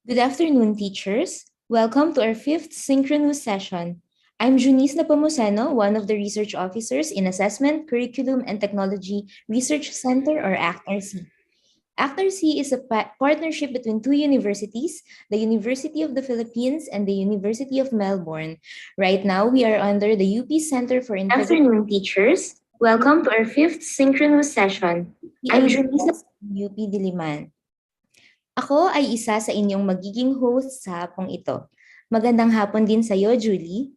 Good afternoon, teachers. Welcome to our fifth synchronous session. I'm Junice Napomuceno, one of the research officers in Assessment, Curriculum, and Technology Research Center, or ACT-RC. ACT-RC is a partnership between two universities, the University of the Philippines and the University of Melbourne. Right now, we are under the UP Center for Good afternoon, teachers. Welcome to our fifth synchronous session. I'm Junice. UP Diliman. Ako ay isa sa inyong magiging host sa hapong ito. Magandang hapon din sa iyo, Julie.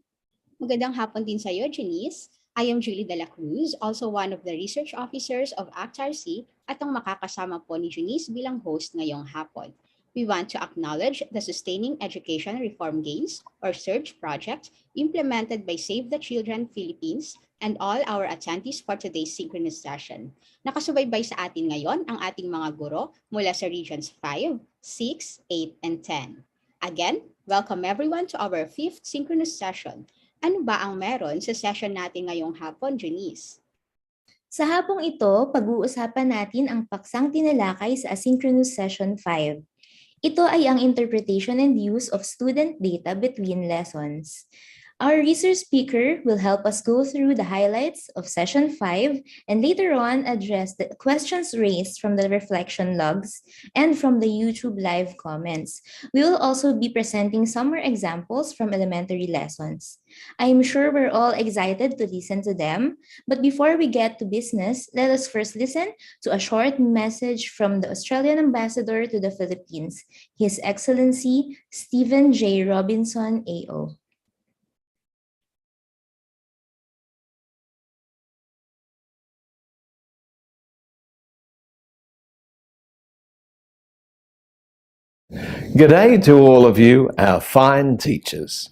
Magandang hapon din sa iyo, Janice. I am Julie de la Cruz, also one of the research officers of ACT-RC at ang makakasama po ni Janice bilang host ngayong hapon. We want to acknowledge the Sustaining Education Reform Gains or SURGE project implemented by Save the Children Philippines and all our attendees for today's synchronous session. Nakasubaybay sa atin ngayon ang ating mga guro mula sa Regions 5, 6, 8, and 10. Again, welcome everyone to our fifth synchronous session. Ano ba ang meron sa session natin ngayong hapon, Janice? Sa hapong ito, pag-uusapan natin ang paksang tinalakay sa Asynchronous Session 5. Ito ay ang interpretation and use of student data between lessons. Our research speaker will help us go through the highlights of Session 5 and later on address the questions raised from the reflection logs and from the YouTube live comments. We will also be presenting summer examples from elementary lessons. I'm sure we're all excited to listen to them, but before we get to business, let us first listen to a short message from the Australian Ambassador to the Philippines, His Excellency Stephen J. Robinson, AO. G'day to all of you, our fine teachers.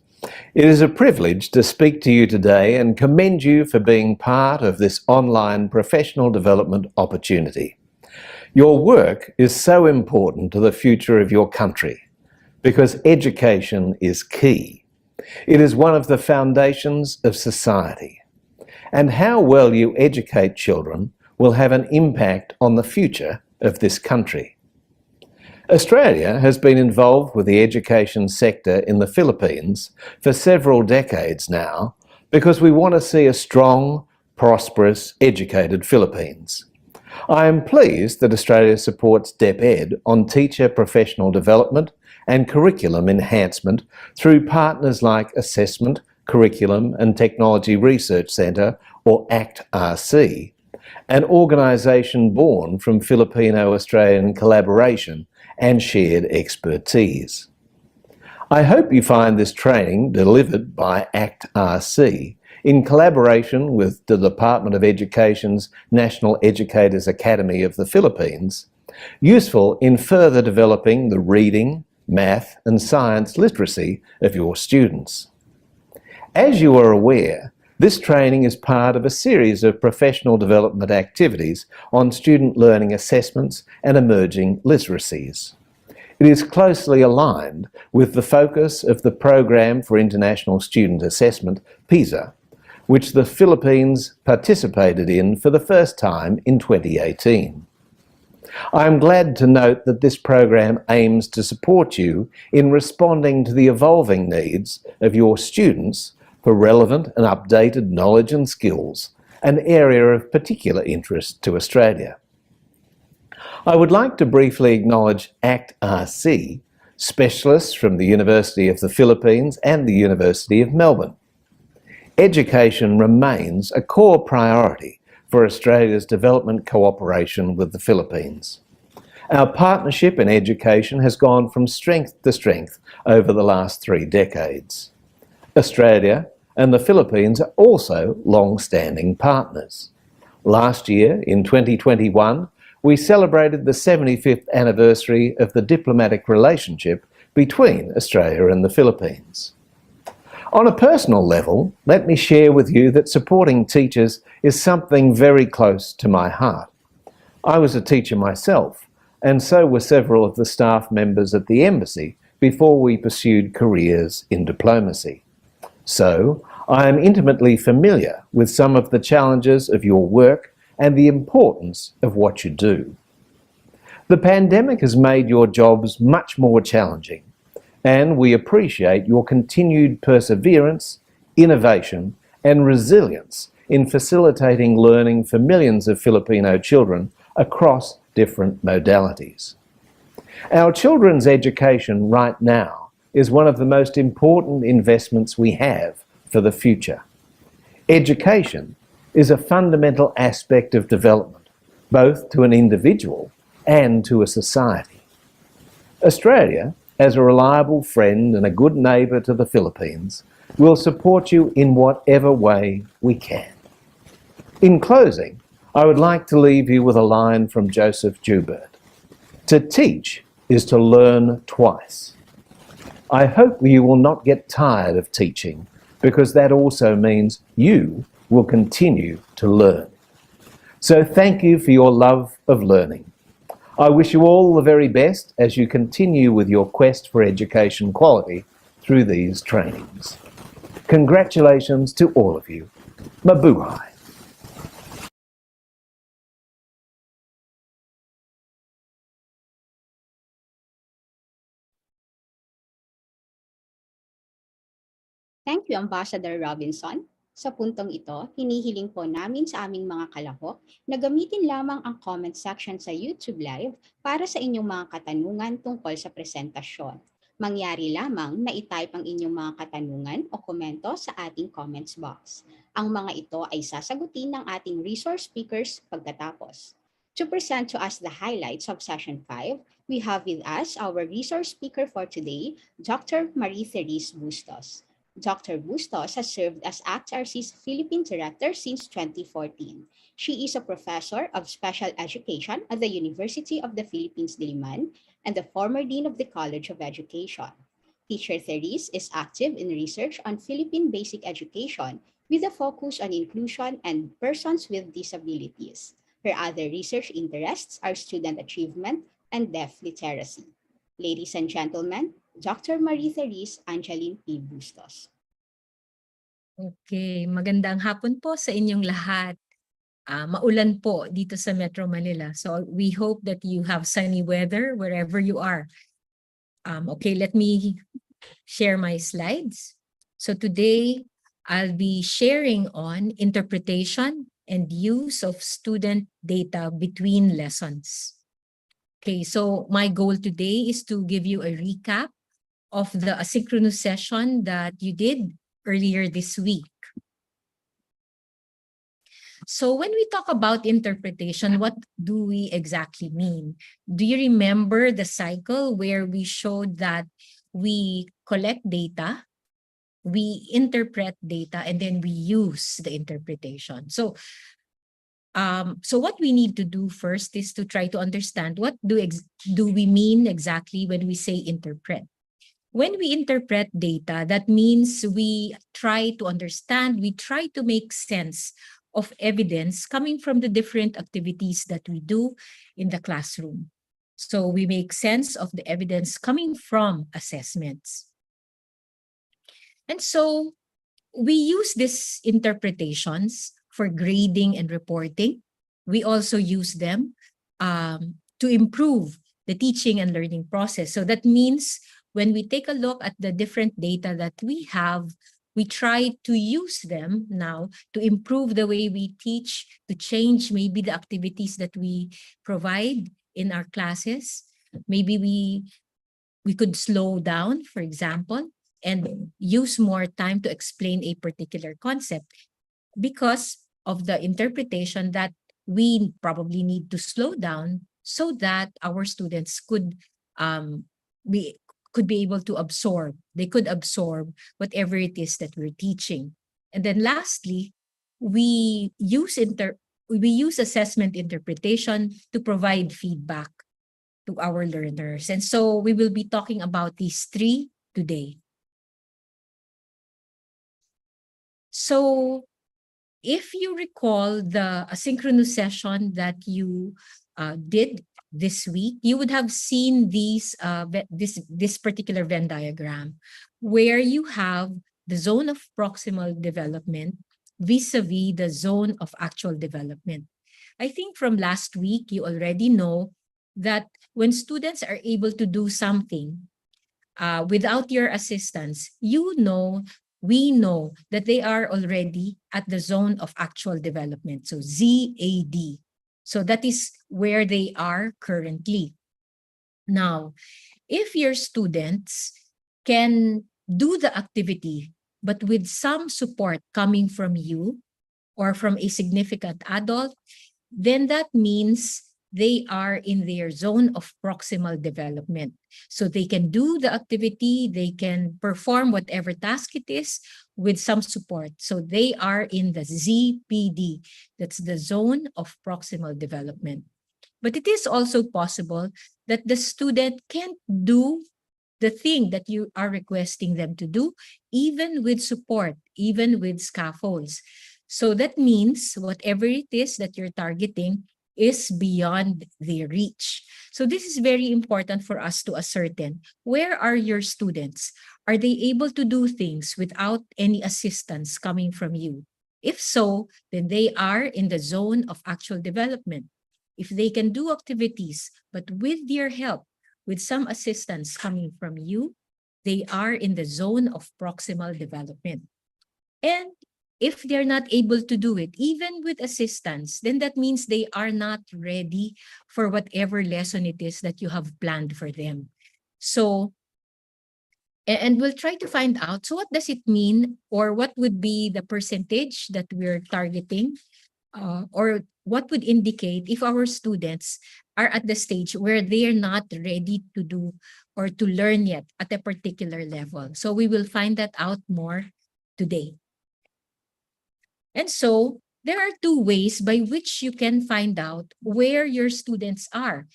It is a privilege to speak to you today and commend you for being part of this online professional development opportunity. Your work is so important to the future of your country because education is key. It is one of the foundations of society. And how well you educate children will have an impact on the future of this country. Australia has been involved with the education sector in the Philippines for several decades now because we want to see a strong, prosperous, educated Philippines. I am pleased that Australia supports DepEd on teacher professional development and curriculum enhancement through partners like Assessment, Curriculum and Technology Research Centre, or ACT-RC, an organisation born from Filipino-Australian collaboration and shared expertise. I hope you find this training delivered by ACT-RC in collaboration with the Department of Education's National Educators Academy of the Philippines useful in further developing the reading, math and science literacy of your students. As you are aware, this training is part of a series of professional development activities on student learning assessments and emerging literacies. It is closely aligned with the focus of the Program for International Student Assessment, PISA, which the Philippines participated in for the first time in 2018. I am glad to note that this program aims to support you in responding to the evolving needs of your students for relevant and updated knowledge and skills, an area of particular interest to Australia. I would like to briefly acknowledge ACT-RC, specialists from the University of the Philippines and the University of Melbourne. Education remains a core priority for Australia's development cooperation with the Philippines. Our partnership in education has gone from strength to strength over the last 3 decades. Australia and the Philippines are also long-standing partners. Last year, in 2021, we celebrated the 75th anniversary of the diplomatic relationship between Australia and the Philippines. On a personal level, let me share with you that supporting teachers is something very close to my heart. I was a teacher myself, and so were several of the staff members at the embassy before we pursued careers in diplomacy. So, I am intimately familiar with some of the challenges of your work and the importance of what you do. The pandemic has made your jobs much more challenging, and we appreciate your continued perseverance, innovation, and resilience in facilitating learning for millions of Filipino children across different modalities. Our children's education right now is one of the most important investments we have for the future. Education is a fundamental aspect of development, both to an individual and to a society. Australia, as a reliable friend and a good neighbour to the Philippines, will support you in whatever way we can. In closing, I would like to leave you with a line from Joseph Joubert. To teach is to learn twice. I hope you will not get tired of teaching, because that also means you will continue to learn. So thank you for your love of learning. I wish you all the very best as you continue with your quest for education quality through these trainings. Congratulations to all of you. Mabuhay. Thank you, Ambassador Robinson. Sa puntong ito, hinihiling po namin sa aming mga kalahok na gamitin lamang ang comment section sa YouTube Live para sa inyong mga katanungan tungkol sa presentasyon. Mangyari lamang na i-type ang inyong mga katanungan o komento sa ating comments box. Ang mga ito ay sasagutin ng ating resource speakers pagkatapos. To present to us the highlights of Session 5, we have with us our resource speaker for today, Dr. Marie-Therese Bustos. Dr. Bustos has served as ACT-RC's Philippine Director since 2014. She is a professor of special education at the University of the Philippines, Diliman, and the former Dean of the College of Education. Teacher Therese is active in research on Philippine basic education with a focus on inclusion and persons with disabilities. Her other research interests are student achievement and deaf literacy. Ladies and gentlemen, Dr. Marie-Therese Angeline P. Bustos. Okay, magandang hapon po sa inyong lahat. Maulan po dito sa Metro Manila. So we hope that you have sunny weather wherever you are. Okay, let me share my slides. So today, I'll be sharing on interpretation and use of student data between lessons. Okay, so my goal today is to give you a recap of the asynchronous session that you did earlier this week. So when we talk about interpretation, what do we exactly mean? Do you remember the cycle where we showed that we collect data, we interpret data, and then we use the interpretation? So what we need to do first is to try to understand what do we mean exactly when we say interpret. When we interpret data, that means we try to understand, we try to make sense of evidence coming from the different activities that we do in the classroom. So we make sense of the evidence coming from assessments. And so we use these interpretations for grading and reporting. We also use them to improve the teaching and learning process. So that means when we take a look at the different data that we have, we try to use them now to improve the way we teach, to change maybe the activities that we provide in our classes. Maybe we could slow down, for example, and use more time to explain a particular concept because of the interpretation that we probably need to slow down so that our students could be able to absorb. They could absorb whatever it is that we're teaching. And then lastly, we use assessment interpretation to provide feedback to our learners. And so we will be talking about these three today. So if you recall the asynchronous session that you did this week, you would have seen this particular Venn diagram where you have the zone of proximal development vis-a-vis the zone of actual development. I think from last week, you already know that when students are able to do something without your assistance, we know that they are already at the zone of actual development. So ZAD. So that is where they are currently. Now, if your students can do the activity, but with some support coming from you or from a significant adult, then that means they are in their zone of proximal development. So they can do the activity, they can perform whatever task it is with some support. So they are in the ZPD, that's the zone of proximal development. But it is also possible that the student can't do the thing that you are requesting them to do, even with support, even with scaffolds. So that means whatever it is that you're targeting is beyond their reach. So this is very important for us to ascertain. Where are your students? Are they able to do things without any assistance coming from you? If so, then they are in the zone of actual development. If they can do activities, but with your help, with some assistance coming from you, they are in the zone of proximal development. And if they're not able to do it, even with assistance, then that means they are not ready for whatever lesson it is that you have planned for them. So, and we'll try to find out, so what does it mean, or what would be the percentage that we're targeting, or what would indicate if our students are at the stage where they're not ready to do or to learn yet at a particular level. So we will find that out more today. And so there are two ways by which you can find out where your students are.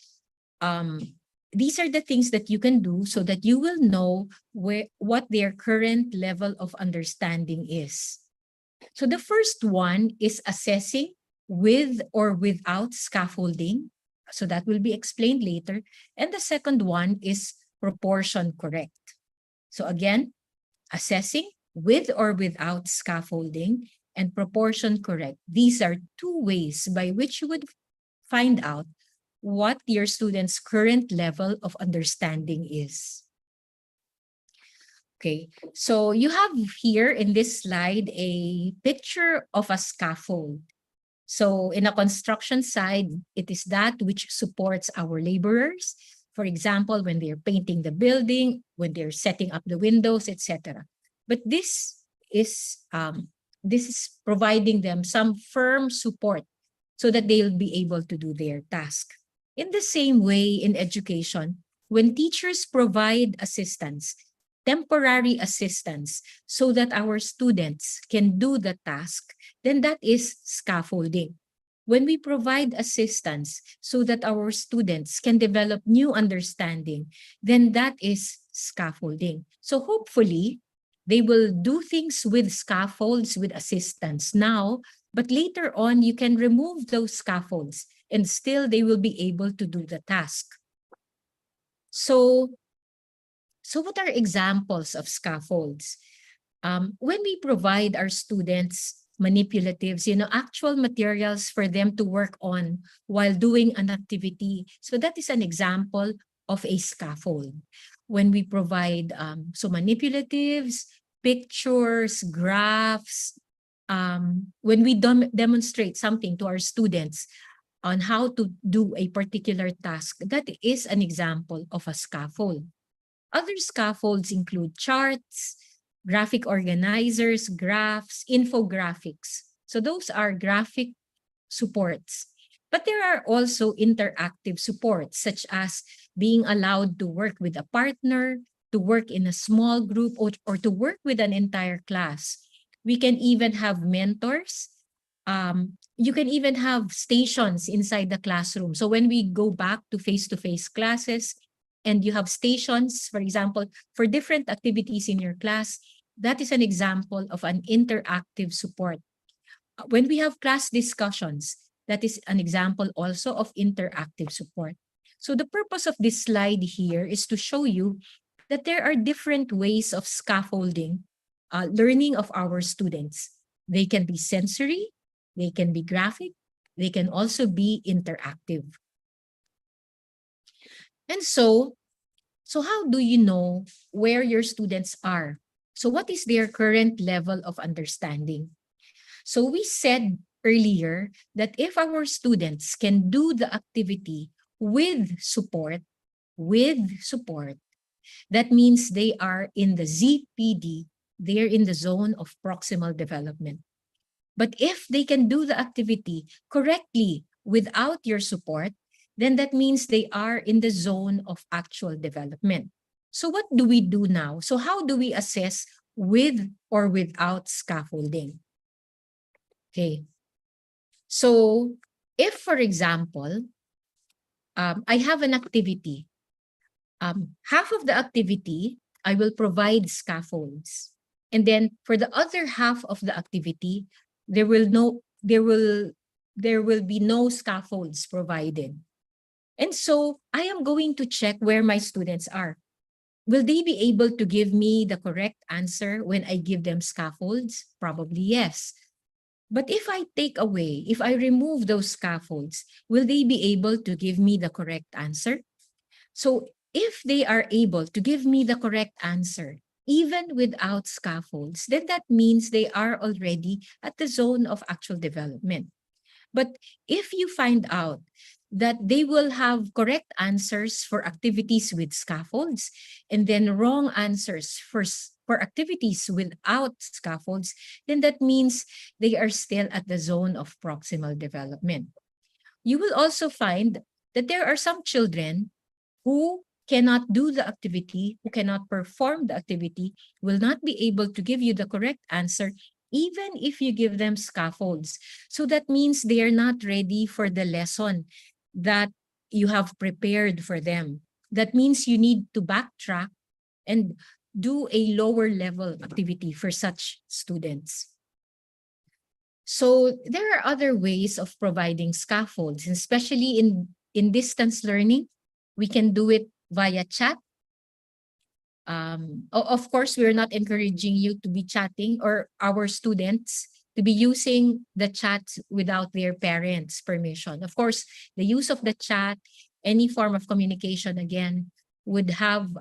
These are the things that you can do so that you will know what their current level of understanding is. So the first one is assessing with or without scaffolding. So that will be explained later. And the second one is proportion correct. So again, assessing with or without scaffolding and proportion correct. These are two ways by which you would find out what your students' current level of understanding is. Okay, so you have here in this slide a picture of a scaffold. So in a construction site, it is that which supports our laborers. For example, when they're painting the building, when they're setting up the windows, etc. But this is providing them some firm support so that they'll be able to do their task. In the same way, in education, when teachers provide assistance, temporary assistance, so that our students can do the task, then that is scaffolding. When we provide assistance so that our students can develop new understanding, then that is scaffolding. So hopefully, they will do things with scaffolds, with assistance now, but later on, you can remove those scaffolds and still they will be able to do the task. So what are examples of scaffolds? When we provide our students manipulatives, actual materials for them to work on while doing an activity, so that is an example of a scaffold. When we provide manipulatives, pictures, graphs, when we demonstrate something to our students on how to do a particular task, that is an example of a scaffold. Other scaffolds include charts, graphic organizers, graphs, infographics. So those are graphic supports. But there are also interactive supports, such as being allowed to work with a partner, to work in a small group, or to work with an entire class. We can even have mentors. You can even have stations inside the classroom. So when we go back to face-to-face classes, and you have stations, for example, for different activities in your class, that is an example of an interactive support. When we have class discussions, that is an example also of interactive support. So the purpose of this slide here is to show you that there are different ways of scaffolding learning of our students. They can be sensory, they can be graphic, they can also be interactive. And so how do you know where your students are? So what is their current level of understanding? So we said earlier that if our students can do the activity with support, that means they are in the ZPD, they're in the zone of proximal development. But if they can do the activity correctly without your support, then that means they are in the zone of actual development. So what do we do now? So how do we assess with or without scaffolding? Okay. So if, for example, I have an activity, half of the activity, I will provide scaffolds. And then for the other half of the activity, there will be no scaffolds provided. And so I am going to check where my students are. Will they be able to give me the correct answer when I give them scaffolds? Probably yes. But if I remove those scaffolds, will they be able to give me the correct answer? So if they are able to give me the correct answer, even without scaffolds, then that means they are already at the zone of actual development. But if you find out that they will have correct answers for activities with scaffolds and then wrong answers for activities without scaffolds, then that means they are still at the zone of proximal development. You will also find that there are some children who cannot do the activity, who cannot perform the activity, will not be able to give you the correct answer, even if you give them scaffolds. So that means they are not ready for the lesson that you have prepared for them. That means you need to backtrack and do a lower level activity for such students. So there are other ways of providing scaffolds, especially in distance learning. We can do it via chat. Of course, we're not encouraging you to be chatting or our students to be using the chat without their parents' permission. Of course, the use of the chat, any form of communication, again, would have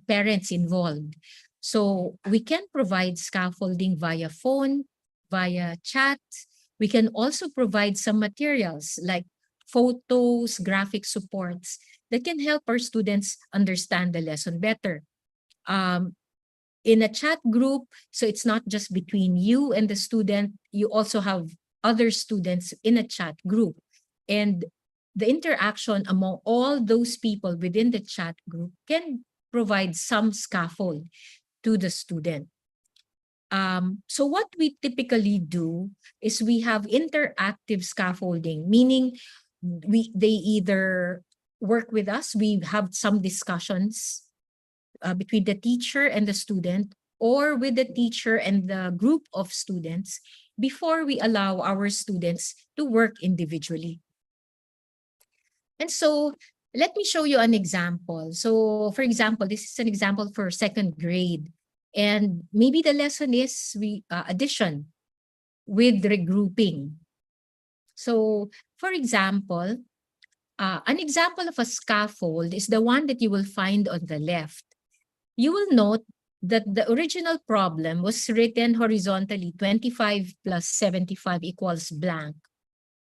parents involved. So we can provide scaffolding via phone, via chat. We can also provide some materials like photos, graphic supports that can help our students understand the lesson better. In a chat group, so it's not just between you and the student, you also have other students in a chat group. And the interaction among all those people within the chat group can provide some scaffold to the student. So what we typically do is we have interactive scaffolding, meaning they either work with us, we have some discussions between the teacher and the student, or with the teacher and the group of students before we allow our students to work individually. And so let me show you an example. So for example, this is an example for second grade. And maybe the lesson is addition with regrouping. So for example, an example of a scaffold is the one that you will find on the left. You will note that the original problem was written horizontally, 25 plus 75 equals blank.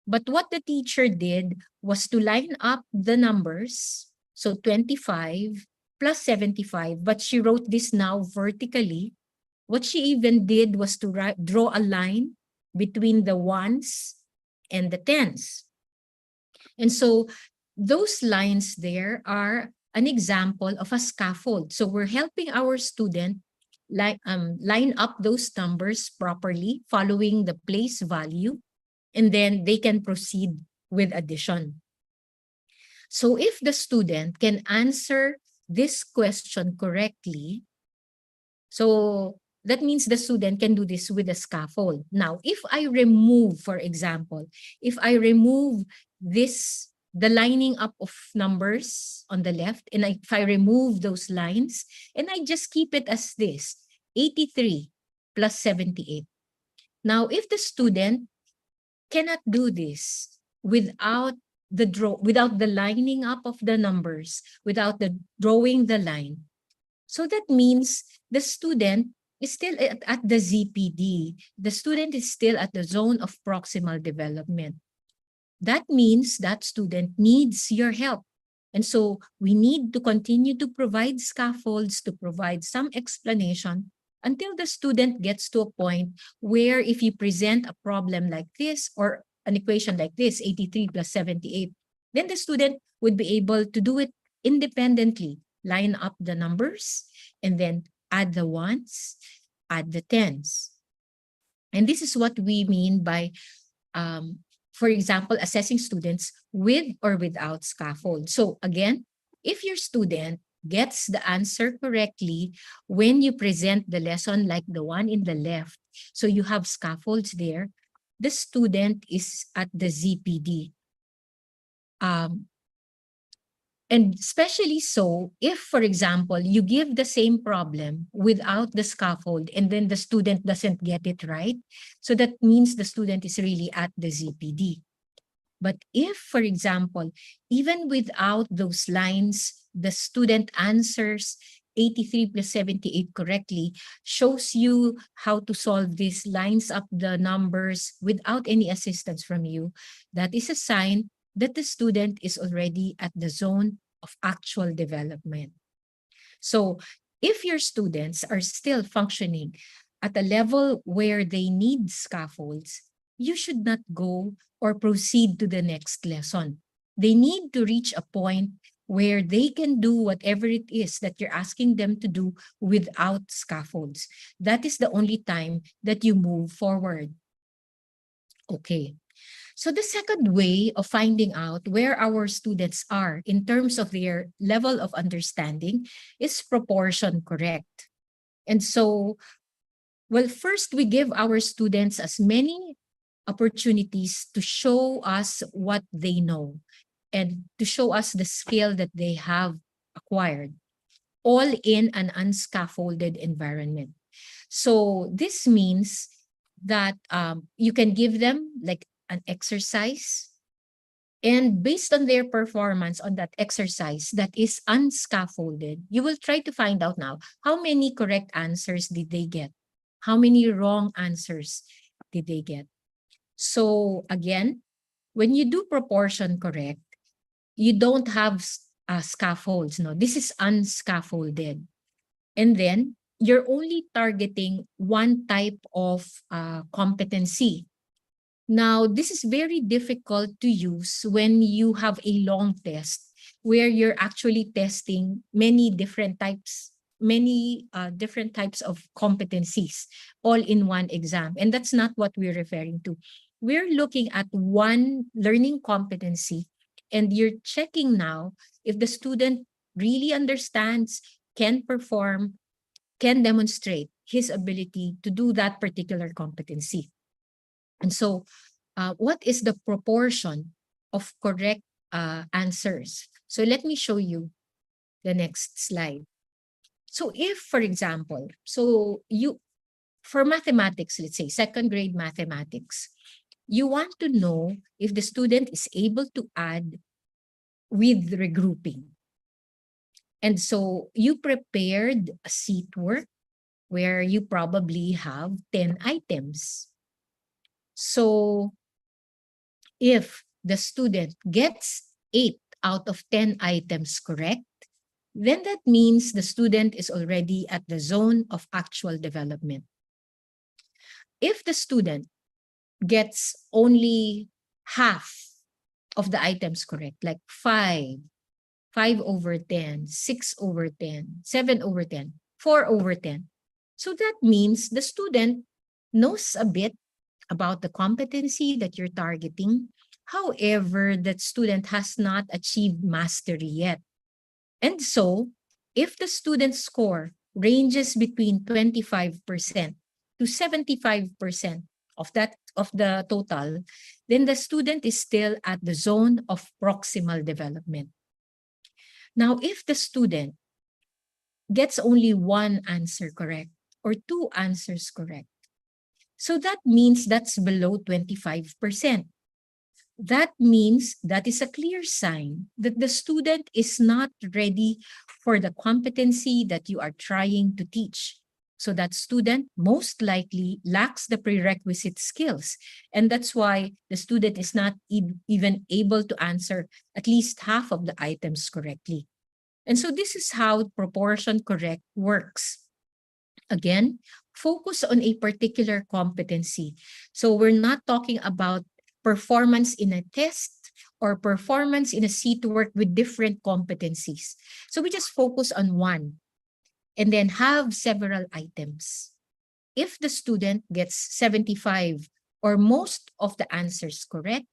But what the teacher did was to line up the numbers, so 25 plus 75, but she wrote this now vertically. What she even did was to draw a line between the ones and the tens. And so those lines there are an example of a scaffold. So we're helping our student line up those numbers properly, following the place value, and then they can proceed with addition. So if the student can answer this question correctly, so that means the student can do this with a scaffold. Now, if I remove, for example, if I remove the lining up of numbers on the left, and if I remove those lines, and I just keep it as this, 83 plus 78. Now, if the student cannot do this without without the lining up of the numbers, without the drawing the line. So that means the student is still at the ZPD. The student is still at the zone of proximal development. That means that student needs your help. And so we need to continue to provide scaffolds, to provide some explanation until the student gets to a point where if you present a problem like this or an equation like this, 83 plus 78, then the student would be able to do it independently, line up the numbers, and then add the ones, add the tens. And this is what we mean by for example, assessing students with or without scaffold. So again, if your student gets the answer correctly when you present the lesson like the one in the left, so you have scaffolds there, the student is at the ZPD. And especially so if, for example, you give the same problem without the scaffold and then the student doesn't get it right. So that means the student is really at the ZPD. But if, for example, even without those lines, the student answers 83 plus 78 correctly, shows you how to solve these, lines up the numbers without any assistance from you, that is a sign that the student is already at the zone of actual development. So if your students are still functioning at a level where they need scaffolds, you should not go or proceed to the next lesson. They need to reach a point where they can do whatever it is that you're asking them to do without scaffolds. That is the only time that you move forward. Okay. So the second way of finding out where our students are in terms of their level of understanding is proportion correct. And so, well, first we give our students as many opportunities to show us what they know and to show us the skill that they have acquired, all in an unscaffolded environment. So this means that you can give them like an exercise, and based on their performance on that exercise that is unscaffolded, you will try to find out now how many correct answers did they get, how many wrong answers did they get. So again, when you do proportion correct, you don't have scaffolds. No, this is unscaffolded. And then you're only targeting one type of competency. Now, this is very difficult to use when you have a long test where you're actually testing many different types of competencies all in one exam. And that's not what we're referring to. We're looking at one learning competency, and you're checking now if the student really understands, can perform, can demonstrate his ability to do that particular competency. And so what is the proportion of correct answers? So let me show you the next slide. So if, for example, for mathematics, let's say second grade mathematics, you want to know if the student is able to add with regrouping. And so you prepared a seat work where you probably have 10 items. So if the student gets 8 out of 10 items correct, then that means the student is already at the zone of actual development. If the student gets only half of the items correct, like 5 over 10, 6 over 10, 7 over 10, 4 over 10. So that means the student knows a bit about the competency that you're targeting. However, that student has not achieved mastery yet. And so, if the student's score ranges between 25% to 75% of the total, then the student is still at the zone of proximal development. Now, if the student gets only one answer correct or two answers correct, so that means that's below 25%. that means that is a clear sign that the student is not ready for the competency that you are trying to teach. So that student most likely lacks the prerequisite skills. And that's why the student is not even able to answer at least half of the items correctly. And so this is how proportion correct works. Again, focus on a particular competency. So we're not talking about performance in a test or performance in a seat work with different competencies. So we just focus on one and then have several items. If the student gets 75 or most of the answers correct,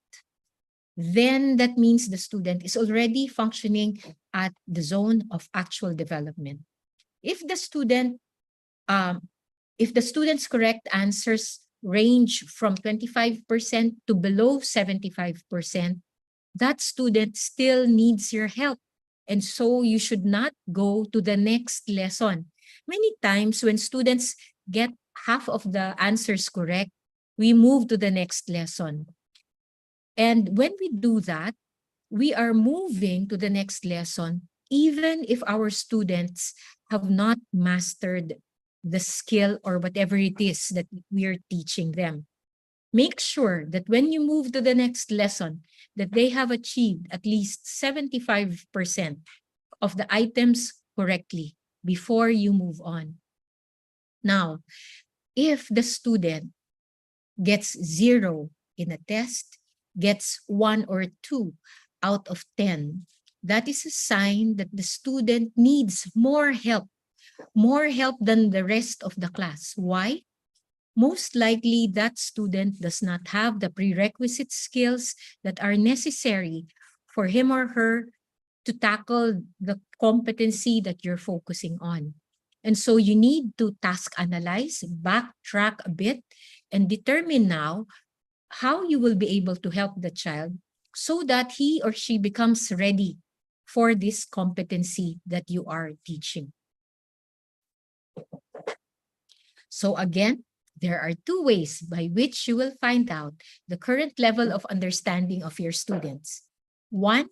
then that means the student is already functioning at the zone of actual development. If the student if the student's correct answers range from 25% to below 75%, that student still needs your help. And so you should not go to the next lesson. Many times when students get half of the answers correct, we move to the next lesson. And when we do that, we are moving to the next lesson, even if our students have not mastered the skill or whatever it is that we are teaching them. Make sure that when you move to the next lesson, that they have achieved at least 75% of the items correctly before you move on. Now, if the student gets 0 in a test, gets 1 or 2 out of 10, that is a sign that the student needs more help than the rest of the class. Why? Most likely that student does not have the prerequisite skills that are necessary for him or her to tackle the competency that you're focusing on. And so you need to task analyze, backtrack a bit, and determine now how you will be able to help the child so that he or she becomes ready for this competency that you are teaching. So again, there are 2 ways by which you will find out the current level of understanding of your students. One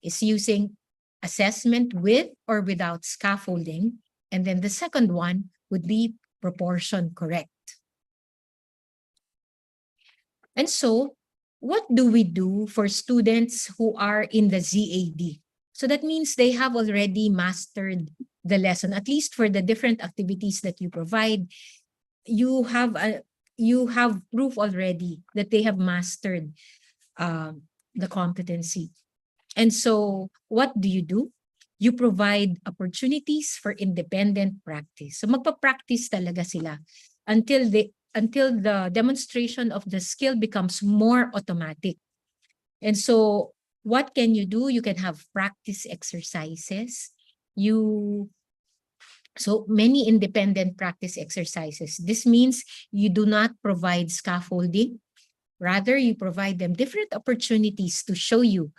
is using assessment with or without scaffolding. And then the second one would be proportion correct. And so, what do we do for students who are in the ZAD? So that means they have already mastered the lesson, at least for the different activities that you provide. You have proof already that they have mastered the competency. And so what do? You provide opportunities for independent practice. So magpa-practice talaga sila until the demonstration of the skill becomes more automatic. And so what can you do? You can have practice exercises. So many independent practice exercises. This means you do not provide scaffolding. Rather, you provide them different opportunities to show you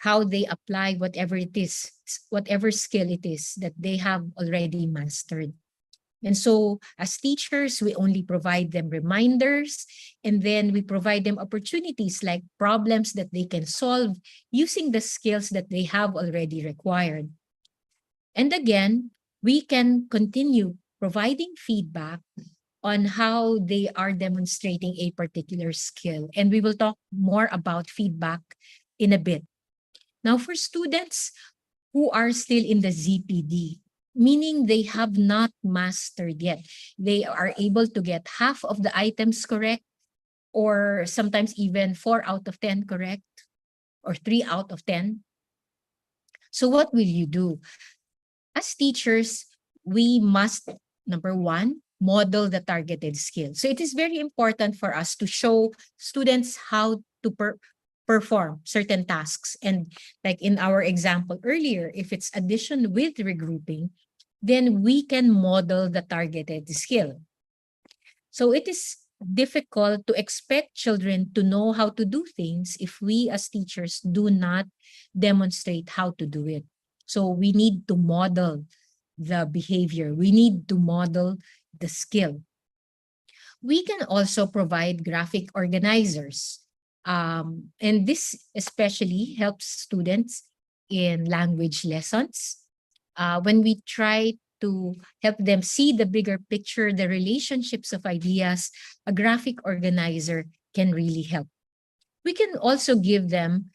how they apply whatever it is, whatever skill it is that they have already mastered. And so as teachers, we only provide them reminders, and then we provide them opportunities like problems that they can solve using the skills that they have already acquired. And again, we can continue providing feedback on how they are demonstrating a particular skill. And we will talk more about feedback in a bit. Now, for students who are still in the ZPD, meaning they have not mastered yet, they are able to get half of the items correct, or sometimes even 4 out of 10 correct, or 3 out of 10. So what will you do? As teachers, we must, number 1, model the targeted skill. So it is very important for us to show students how to perform certain tasks. And like in our example earlier, if it's addition with regrouping, then we can model the targeted skill. So it is difficult to expect children to know how to do things if we as teachers do not demonstrate how to do it. So we need to model the behavior. We need to model the skill. We can also provide graphic organizers. And this especially helps students in language lessons. When we try to help them see the bigger picture, the relationships of ideas, a graphic organizer can really help. We can also give them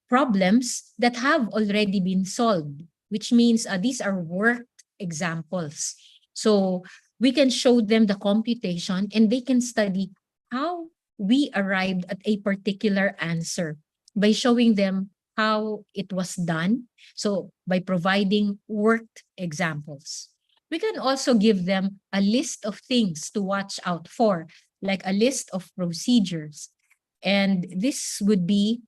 problems that have already been solved, which means these are worked examples. So we can show them the computation and they can study how we arrived at a particular answer by showing them how it was done. So by providing worked examples. We can also give them a list of things to watch out for, like a list of procedures. And this would be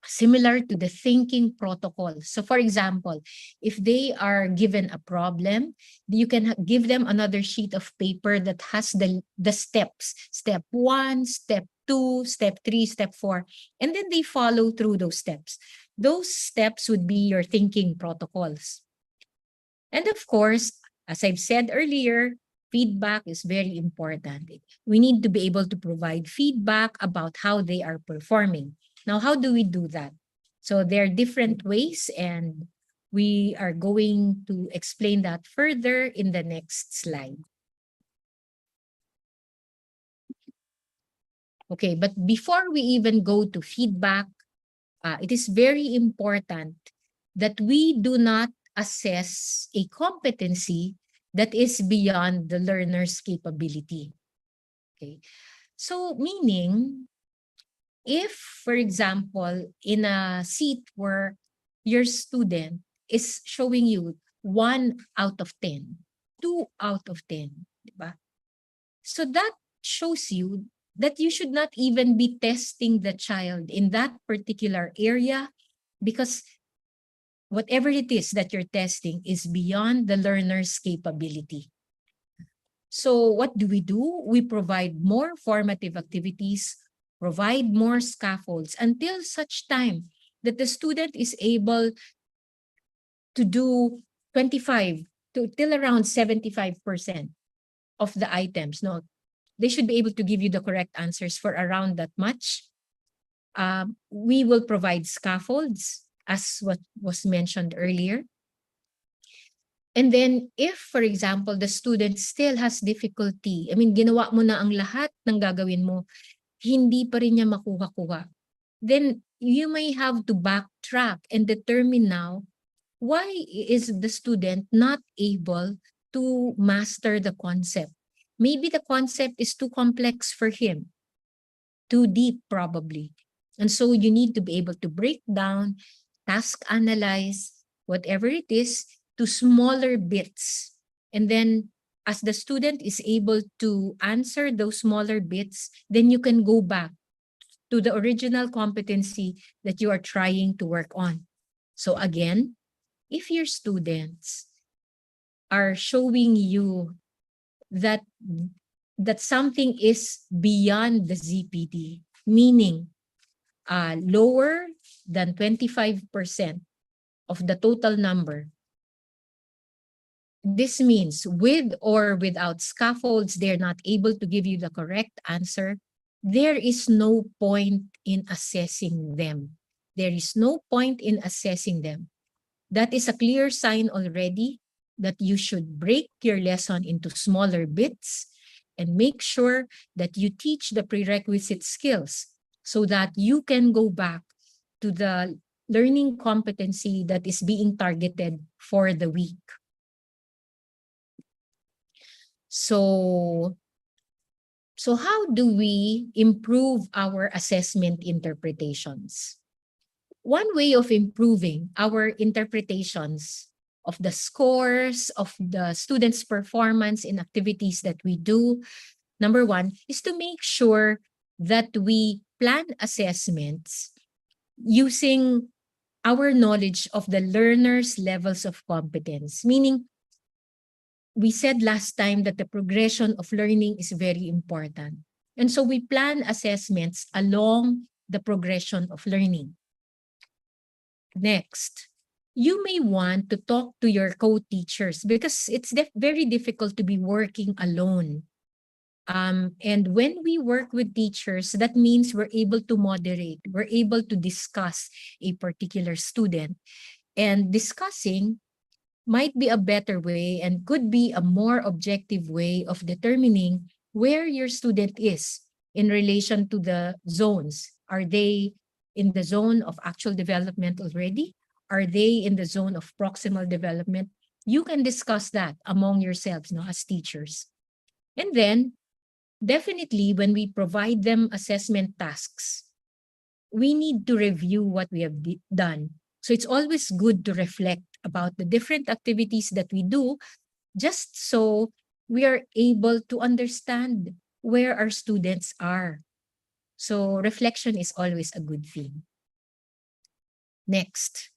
similar to the thinking protocol. So for example, if they are given a problem, you can give them another sheet of paper that has the steps, step 1, step 2, step 3, step 4, and then they follow through those steps. Those steps would be your thinking protocols. And of course, as I've said earlier, feedback is very important. We need to be able to provide feedback about how they are performing. Now, how do we do that? So there are different ways, and we are going to explain that further in the next slide. Okay, but before we even go to feedback, it is very important that we do not assess a competency that is beyond the learner's capability. Okay, so meaning, if, for example, in a seat where your student is showing you 1 out of 10, 2 out of 10, diba? So that shows you that you should not even be testing the child in that particular area, because whatever it is that you're testing is beyond the learner's capability. So what do? We provide more formative activities, provide more scaffolds until such time that the student is able to do 25 to till around 75% of the items. No, they should be able to give you the correct answers for around that much. We will provide scaffolds, as what was mentioned earlier. And then if, for example, the student still has difficulty, I mean, ginawa mo na ang lahat ng gagawin mo, hindi pa rin niya makuha-kuha, then you may have to backtrack and determine now, why is the student not able to master the concept? Maybe the concept is too complex for him, too deep probably. And so you need to be able to break down, task analyze, whatever it is, to smaller bits. And then as the student is able to answer those smaller bits, then you can go back to the original competency that you are trying to work on. So again, if your students are showing you that something is beyond the ZPD, meaning lower than 25% of the total number, this means with or without scaffolds, they're not able to give you the correct answer. There is no point in assessing them. There is no point in assessing them. That is a clear sign already that you should break your lesson into smaller bits and make sure that you teach the prerequisite skills so that you can go back to the learning competency that is being targeted for the week. So how do we improve our assessment interpretations? One way of improving our interpretations of the scores of the students' performance in activities that we do, number one, is to make sure that we plan assessments using our knowledge of the learner's levels of competence. Meaning, we said last time that the progression of learning is very important. And so we plan assessments along the progression of learning. Next, you may want to talk to your co-teachers because it's very difficult to be working alone. And when we work with teachers, that means we're able to moderate, we're able to discuss a particular student. And discussing might be a better way and could be a more objective way of determining where your student is in relation to the zones. Are they in the zone of actual development already? Are they in the zone of proximal development? You can discuss that among yourselves, no, as teachers. And then, definitely, when we provide them assessment tasks, we need to review what we have done. So it's always good to reflect about the different activities that we do, just so we are able to understand where our students are. So reflection is always a good thing. Next.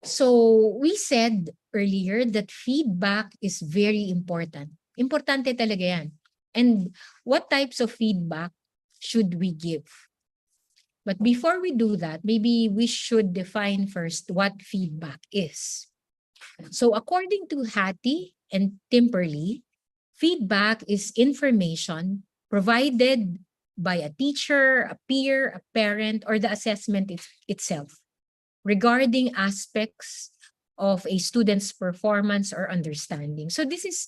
So we said earlier that feedback is very important. Importante talaga yan. And what types of feedback should we give? But before we do that, maybe we should define first what feedback is. So according to Hattie and Timperley, feedback is information provided by a teacher, a peer, a parent, or the assessment itself regarding aspects of a student's performance or understanding. So this is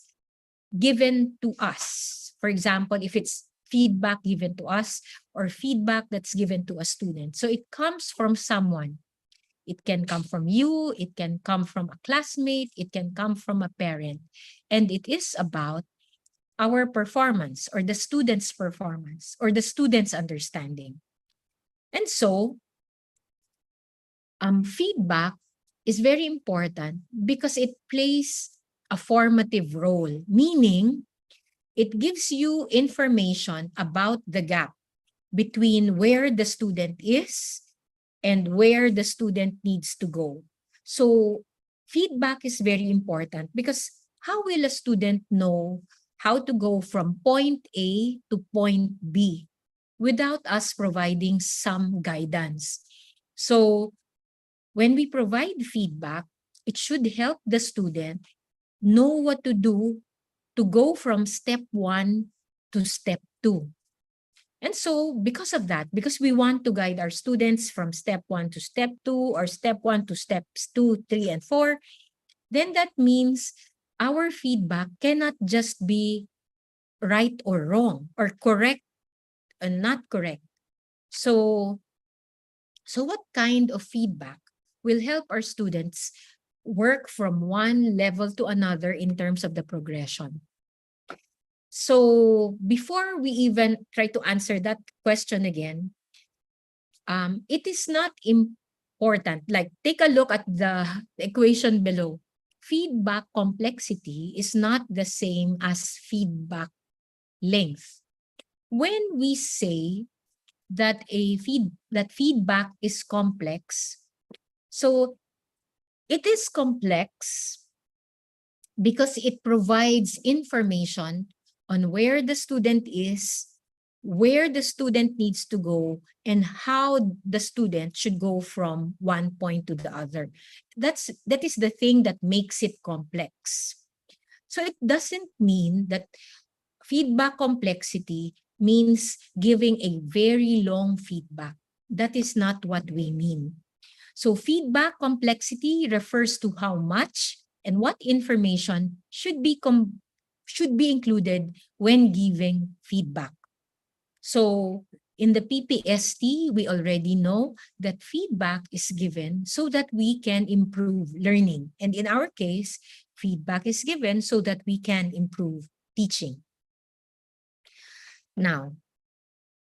given to us. For example, if it's feedback given to us or feedback that's given to a student. So it comes from someone. It can come from you, it can come from a classmate, it can come from a parent. And it is about our performance or the student's performance or the student's understanding. And so, feedback is very important because it plays a formative role, meaning it gives you information about the gap between where the student is and where the student needs to go. So feedback is very important because how will a student know how to go from point A to point B without us providing some guidance? So when we provide feedback, it should help the student know what to do to go from step 1 to step 2. And so because of that, because we want to guide our students from step 1 to step 2 or step 1 to steps 2, 3, and 4, then that means our feedback cannot just be right or wrong or correct and not correct. So what kind of feedback will help our students work from one level to another in terms of the progression? So before we even try to answer that question again, it is not important. Like, take a look at the equation below. Feedback complexity is not the same as feedback length. When we say that feedback is complex, so it is complex because it provides information on where the student is, where the student needs to go, and how the student should go from one point to the other. That is the thing that makes it complex. So it doesn't mean that feedback complexity means giving a very long feedback. That is not what we mean. So feedback complexity refers to how much and what information should be included when giving feedback. So in the PPST, we already know that feedback is given so that we can improve learning. And in our case, feedback is given so that we can improve teaching. Now,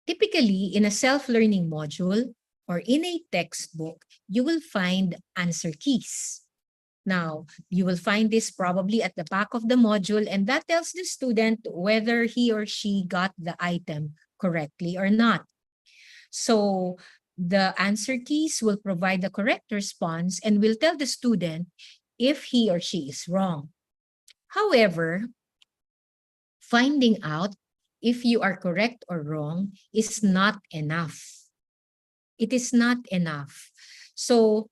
typically in a self-learning module or in a textbook, you will find answer keys. Now, you will find this probably at the back of the module, and that tells the student whether he or she got the item correctly or not. So the answer keys will provide the correct response and will tell the student if he or she is wrong. However, finding out if you are correct or wrong is not enough. It is not enough. So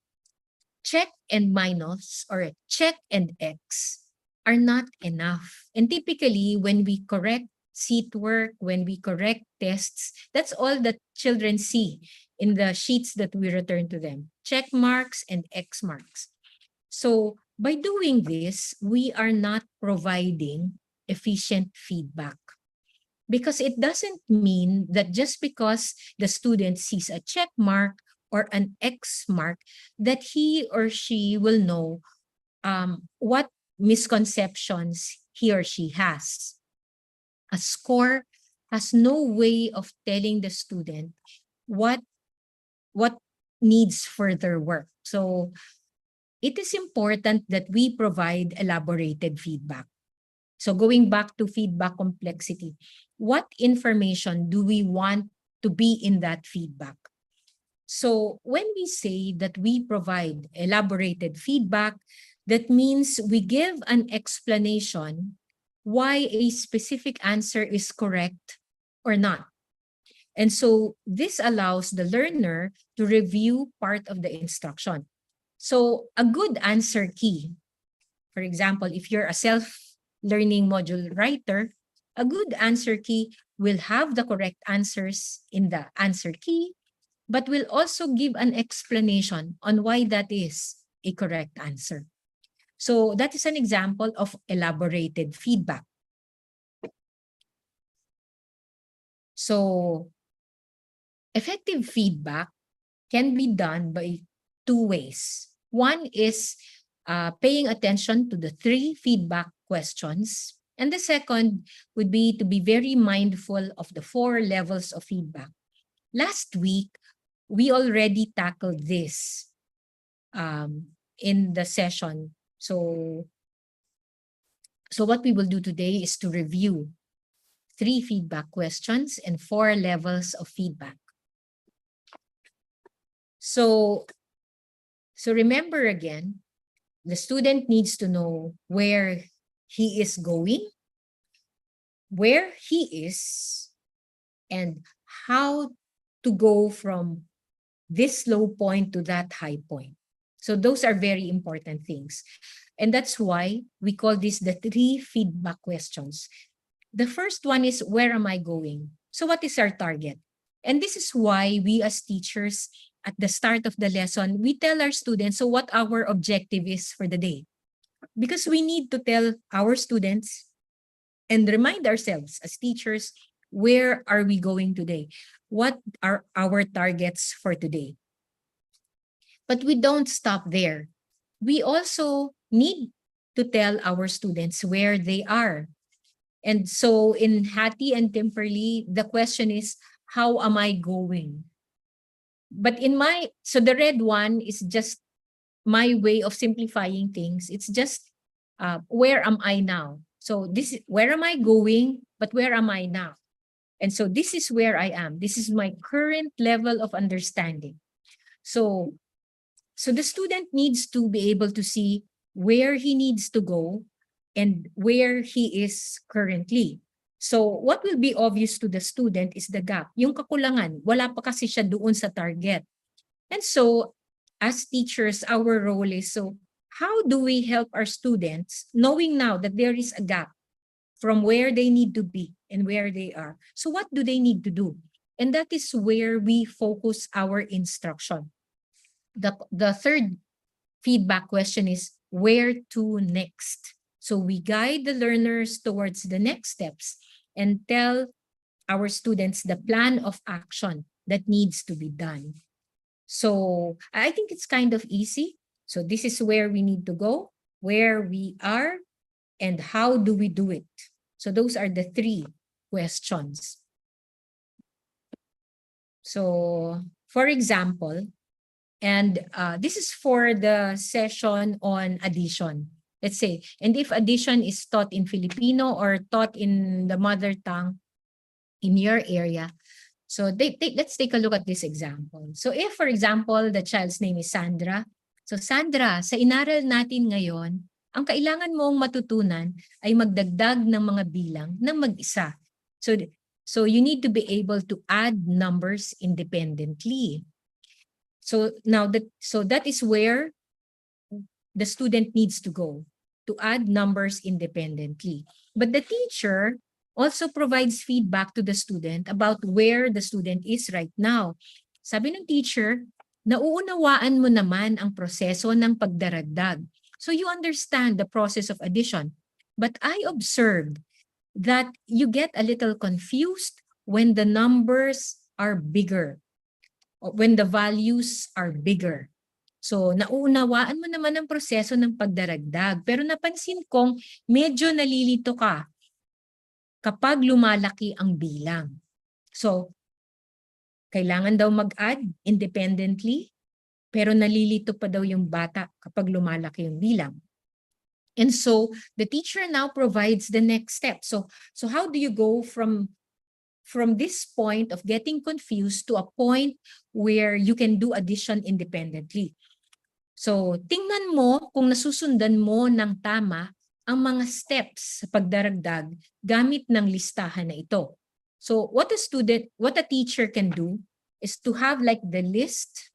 check and minus or check and X are not enough. And typically, when we correct seat work, when we correct tests, that's all that children see in the sheets that we return to them. Check marks and X marks. So by doing this, we are not providing efficient feedback, because it doesn't mean that just because the student sees a check mark or an X mark that he or she will know what misconceptions he or she has. A score has no way of telling the student what needs further work. So it is important that we provide elaborated feedback. So going back to feedback complexity, what information do we want to be in that feedback? So when we say that we provide elaborated feedback, that means we give an explanation why a specific answer is correct or not. And so this allows the learner to review part of the instruction. So a good answer key, for example, if you're a self-learning module writer, a good answer key will have the correct answers in the answer key, but will also give an explanation on why that is a correct answer. So that is an example of elaborated feedback. So effective feedback can be done by two ways. One is paying attention to the 3 feedback questions. And the second would be to be very mindful of the 4 levels of feedback. Last week, we already tackled this in the session. So what we will do today is to review 3 feedback questions and 4 levels of feedback. So remember again, the student needs to know where he is going, where he is, and how to go from this low point to that high point. So those are very important things. And that's why we call this the 3 feedback questions. The first one is, where am I going? So what is our target? And this is why we as teachers, at the start of the lesson, we tell our students so what our objective is for the day. Because we need to tell our students and remind ourselves as teachers, where are we going today? What are our targets for today? But we don't stop there. We also need to tell our students where they are. And so in Hattie and Timperley, the question is, how am I going? But so the red one is just my way of simplifying things. It's just, where am I now? So this is, where am I going, but where am I now? And so this is where I am. This is my current level of understanding. So the student needs to be able to see where he needs to go and where he is currently. So what will be obvious to the student is the gap, yung kakulangan. Wala pa kasi siya doon sa target. And so as teachers, our role is, so how do we help our students knowing now that there is a gap from where they need to be and where they are? So what do they need to do? And that is where we focus our instruction. The third feedback question is, where to next? So we guide the learners towards the next steps and tell our students the plan of action that needs to be done. So I think it's kind of easy. So this is where we need to go, where we are, and how do we do it? So those are the 3 questions. So for example, and this is for the session on addition. Let's say, and if addition is taught in Filipino or taught in the mother tongue in your area, so let's take a look at this example. So if, for example, the child's name is Sandra. So Sandra, sa inaral natin ngayon, ang kailangan mong matutunan ay magdagdag ng mga bilang ng mag-isa. So you need to be able to add numbers independently. So now that is where the student needs to go, to add numbers independently. But the teacher also provides feedback to the student about where the student is right now. Sabi ng teacher, nauunawaan mo naman ang proseso ng pagdaragdag. So you understand the process of addition. But I observed that you get a little confused when the numbers are bigger, when the values are bigger. So, nauunawaan mo naman ang proseso ng pagdaragdag. Pero napansin kong medyo nalilito ka kapag lumalaki ang bilang. So, kailangan daw mag-add independently, pero nalilito pa daw yung bata kapag lumalaki yung bilang. And so, the teacher now provides the next step. So how do you go from this point of getting confused to a point where you can do addition independently? So, tingnan mo kung nasusundan mo ng tama ang mga steps sa pagdaragdag gamit ng listahan na ito. So, what a teacher can do is to have like the list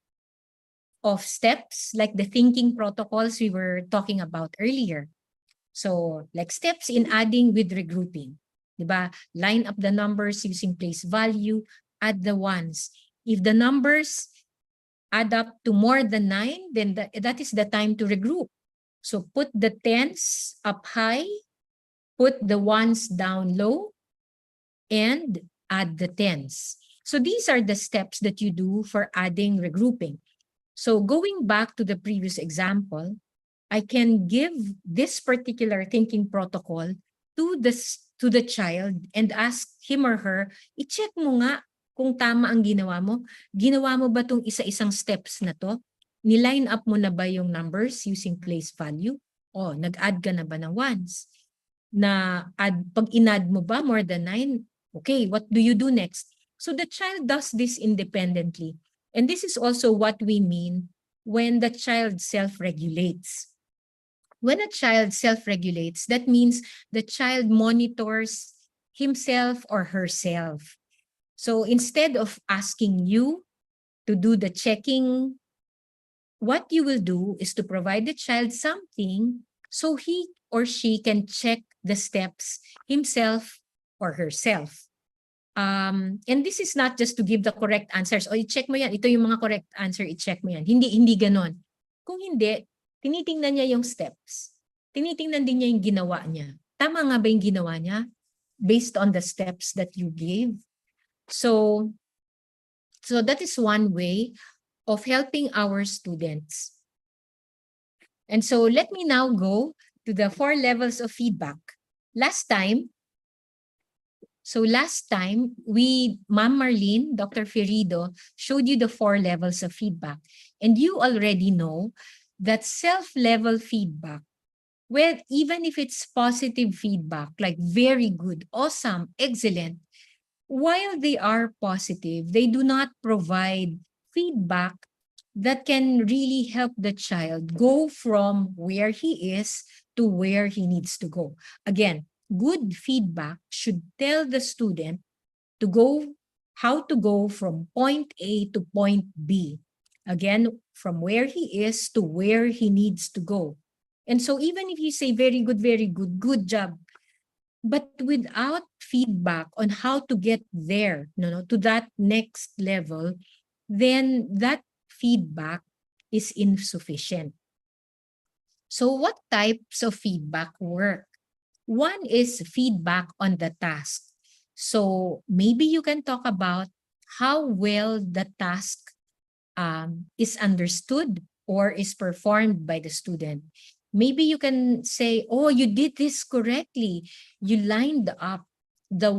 of steps, like the thinking protocols we were talking about earlier. So, like steps in adding with regrouping. Diba? Line up the numbers using place value, add the ones. If the numbers add up to more than 9, then that is the time to regroup. So put the tens up high, put the ones down low, and add the tens. So these are the steps that you do for adding regrouping. So going back to the previous example, I can give this particular thinking protocol to the child and ask him or her, i-check mo nga kung tama ang ginawa mo. Ginawa mo ba itong isa-isang steps na to? Niline up mo na ba yung numbers using place value? O, nag-add ka na ba ng ones? Pag in-add mo ba more than 9? Okay, what do you do next? So the child does this independently. And this is also what we mean when the child self-regulates. When a child self-regulates, that means the child monitors himself or herself. So instead of asking you to do the checking, what you will do is to provide the child something so he or she can check the steps himself or herself. And this is not just to give the correct answers. O, i-check mo yan. Ito yung mga correct answer. I-check mo yan. Hindi ganon. Kung hindi, tinitingnan niya yung steps. Tinitingnan din niya yung ginawa niya. Tama nga ba yung ginawa niya? Based on the steps that you gave. So that is one way of helping our students. And so let me now go to the 4 levels of feedback. Last time, Ma'am Marlene, Dr. Ferido, showed you the 4 levels of feedback. And you already know that self-level feedback, well, even if it's positive feedback, like very good, awesome, excellent, while they are positive, they do not provide feedback that can really help the child go from where he is to where he needs to go. Again, good feedback should tell the student how to go from point A to point B. Again, from where he is to where he needs to go. And so even if you say very good, good job, but without feedback on how to get there, to that next level, then that feedback is insufficient. So what types of feedback work? One is feedback on the task. So maybe you can talk about how well the task is understood or is performed by the student. Maybe you can say, oh, you did this correctly. You lined up the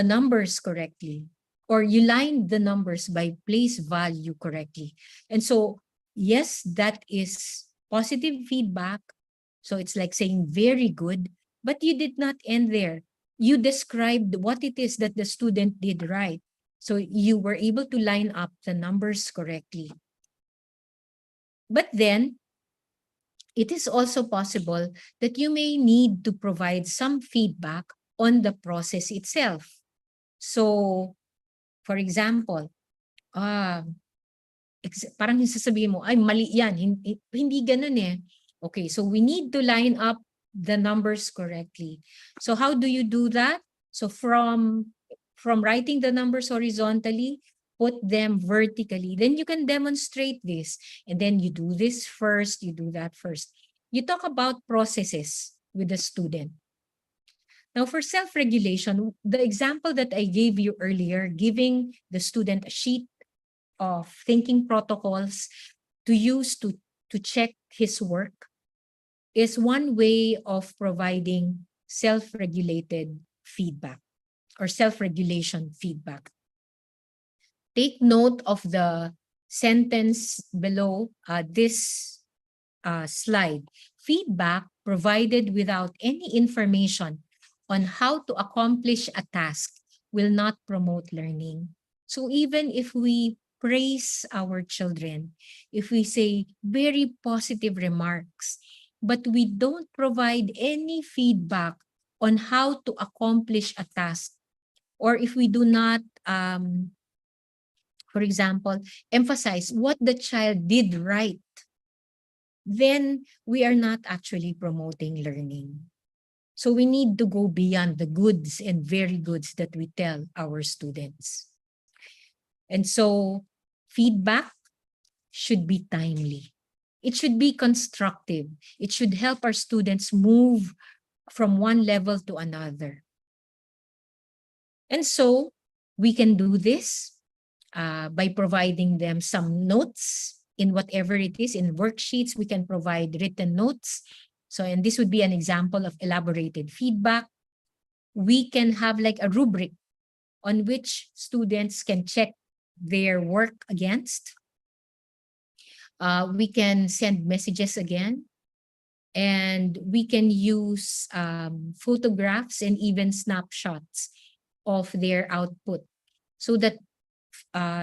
numbers correctly. Or you lined the numbers by place value correctly. And so, yes, that is positive feedback. So it's like saying very good, but you did not end there. You described what it is that the student did right. So you were able to line up the numbers correctly. But then, it is also possible that you may need to provide some feedback on the process itself. So, for example, parang sasabihin mo, ay mali yan, hindi ganun eh. Okay, so we need to line up the numbers correctly. So how do you do that? So from writing the numbers horizontally, put them vertically. Then you can demonstrate this. And then you do this first, you do that first. You talk about processes with the student. Now for self-regulation, the example that I gave you earlier, giving the student a sheet of thinking protocols to use to check his work, is one way of providing self-regulated feedback or self-regulation feedback. Take note of the sentence below this slide. Feedback provided without any information on how to accomplish a task will not promote learning. So even if we praise our children, if we say very positive remarks, but we don't provide any feedback on how to accomplish a task, or if we do not, for example, emphasize what the child did right, then we are not actually promoting learning. So we need to go beyond the goods and very goods that we tell our students. And so feedback should be timely. It should be constructive. It should help our students move from one level to another. And so we can do this by providing them some notes in whatever it is. In worksheets, we can provide written notes. So, and this would be an example of elaborated feedback. We can have like a rubric on which students can check their work against. We can send messages again. And we can use photographs and even snapshots of their output so that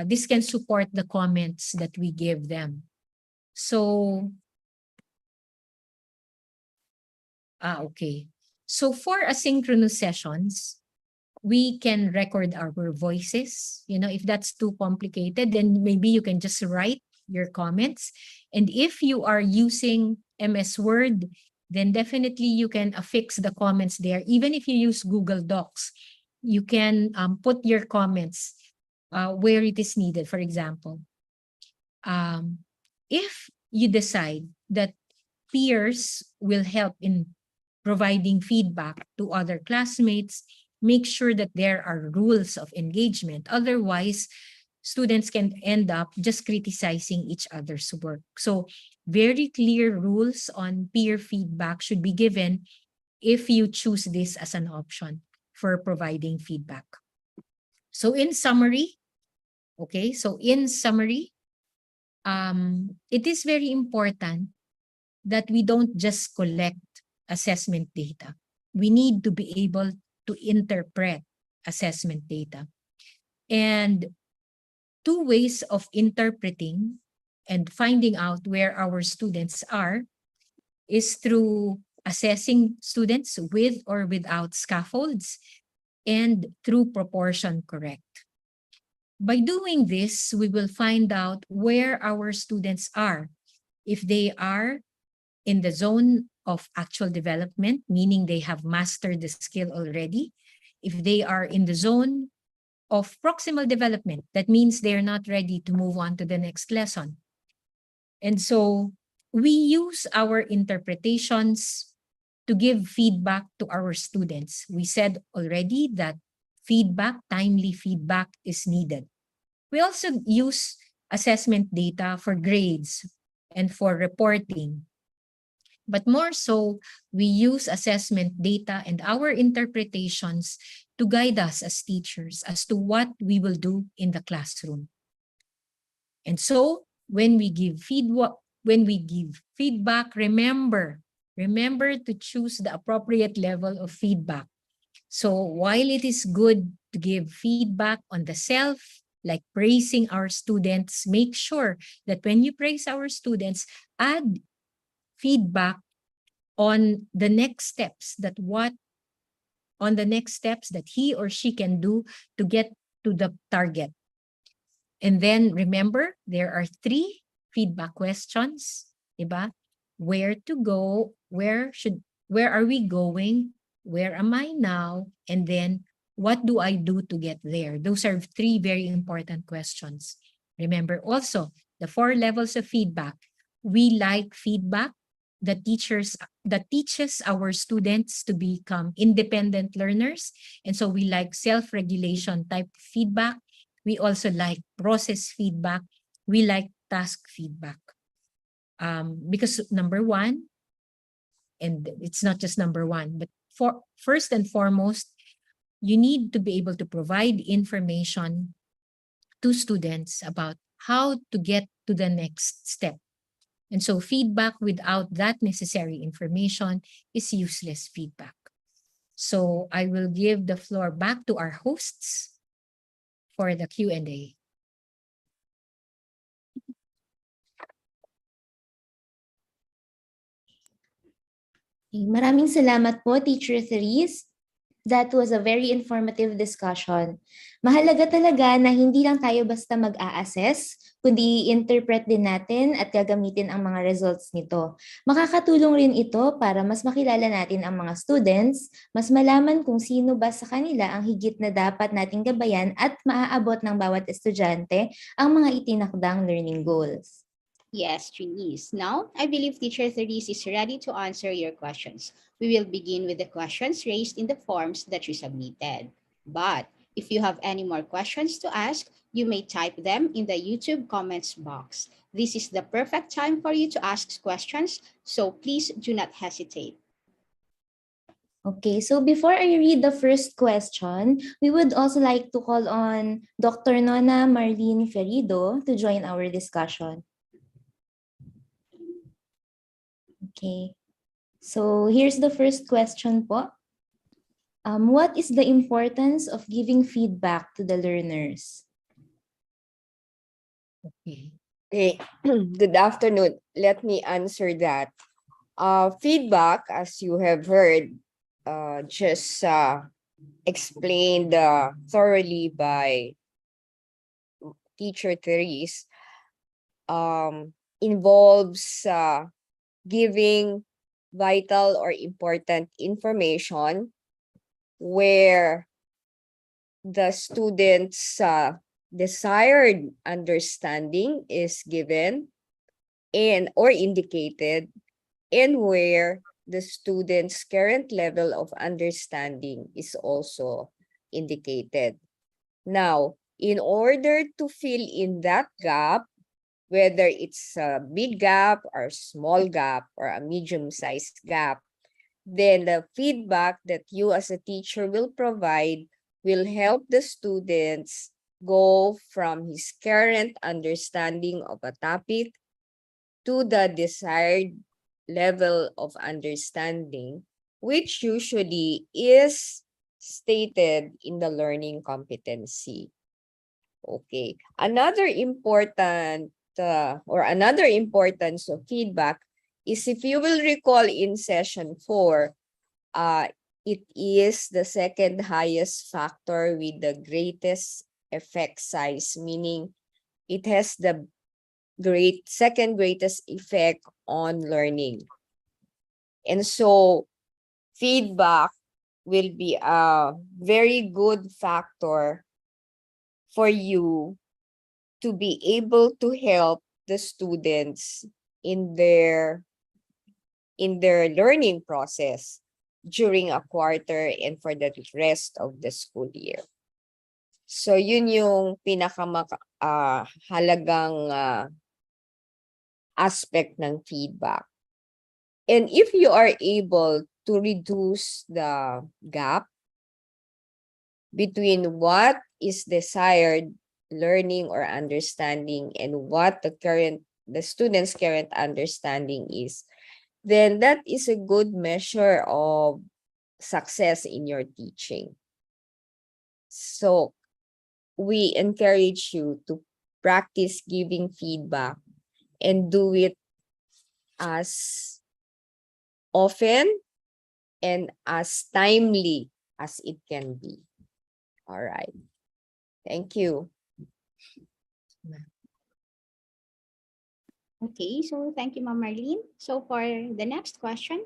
this can support the comments that we give them. So, okay. So for asynchronous sessions, we can record our voices. You know, if that's too complicated, then maybe you can just write your comments. And if you are using MS Word, then definitely you can affix the comments there. Even if you use Google Docs, you can put your comments where it is needed. For example, if you decide that peers will help in providing feedback to other classmates, make sure that there are rules of engagement. Otherwise, students can end up just criticizing each other's work. So very clear rules on peer feedback should be given if you choose this as an option for providing feedback. So in summary, it is very important that we don't just collect assessment data. We need to be able to interpret assessment data. And two ways of interpreting and finding out where our students are is through assessing students with or without scaffolds and through proportion correct. By doing this, we will find out where our students are. If they are in the zone of actual development, meaning they have mastered the skill already. If they are in the zone of proximal development, that means they're not ready to move on to the next lesson. And so we use our interpretations to give feedback to our students. We said already that timely feedback is needed. We also use assessment data for grades and for reporting. But more so, we use assessment data and our interpretations to guide us as teachers as to what we will do in the classroom. And so, when we give feedback, remember to choose the appropriate level of feedback. So while it is good to give feedback on the self, like praising our students, make sure that when you praise our students, add feedback on the next steps that he or she can do to get to the target. And then remember, there are 3 feedback questions, diba? Where to go, where Where are we going? Where am I now? And then what do I do to get there? Those are three very important questions. Remember also the 4 levels of feedback. We like feedback that teaches our students to become independent learners. And so we like self-regulation type feedback. We also like process feedback. We like task feedback. Because number one, and it's not just number one, but first and foremost, you need to be able to provide information to students about how to get to the next step. And so feedback without that necessary information is useless feedback. So I will give the floor back to our hosts for the Q&A. Maraming salamat po, Teacher Therese. That was a very informative discussion. Mahalaga talaga na hindi lang tayo basta mag-a-assess, kundi i-interpret din natin at gagamitin ang mga results nito. Makakatulong rin ito para mas makilala natin ang mga students, mas malaman kung sino ba sa kanila ang higit na dapat nating gabayan at maaabot ng bawat estudyante ang mga itinakdang learning goals. Yes, Janice. Now, I believe Teacher Therese is ready to answer your questions. We will begin with the questions raised in the forms that you submitted. But if you have any more questions to ask, you may type them in the YouTube comments box. This is the perfect time for you to ask questions, so please do not hesitate. Okay, so before I read the first question, we would also like to call on Dr. Nona Marlene Ferido to join our discussion. Okay, so here's the first question po. What is the importance of giving feedback to the learners? Okay. Okay, good afternoon. Let me answer that. Feedback, as you have heard, just explained thoroughly by Teacher Therese, involves giving vital or important information where the students' desired understanding is given and or indicated, and where the student's current level of understanding is also indicated. Now, in order to fill in that gap, whether it's a big gap or small gap or a medium-sized gap, then the feedback that you as a teacher will provide will help the students go from his current understanding of a topic to the desired level of understanding, which usually is stated in the learning competency. Okay, another importance of feedback is, if you will recall in session 4, it is the second highest factor with the greatest effect size, meaning it has the second greatest effect on learning. And so feedback will be a very good factor for you to be able to help the students in their learning process during a quarter and for the rest of the school year. So yun yung halagang aspect ng feedback. And if you are able to reduce the gap between what is desired learning or understanding and what the student's current understanding is, then that is a good measure of success in your teaching. So we encourage you to practice giving feedback and do it as often and as timely as it can be. All right. Thank you. Okay, so thank you, Ma'am Marlene. So for the next question,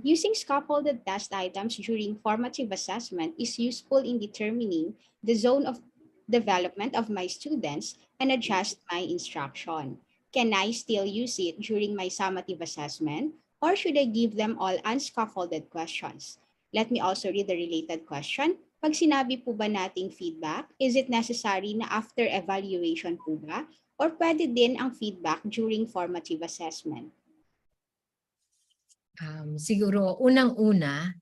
Using scaffolded test items during formative assessment is useful in determining the zone of development of my students and adjust my instruction. Can I still use it during my summative assessment, or should I give them all unscaffolded questions? Let me also read the related question. Pag sinabi po ba nating feedback, is it necessary na after evaluation po ba? Or pwede din ang feedback during formative assessment? Siguro, unang-una,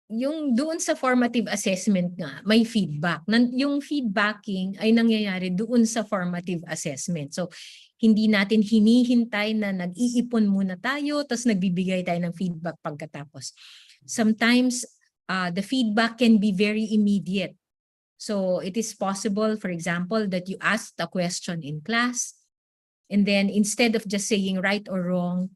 yung doon sa formative assessment nga, may feedback. Yung feedbacking ay nangyayari doon sa formative assessment. So, hindi natin hinihintay na nag-iipon muna tayo, tapos nagbibigay tayo ng feedback pagkatapos. Sometimes, the feedback can be very immediate. So, it is possible, for example, that you asked a question in class, and then instead of just saying right or wrong,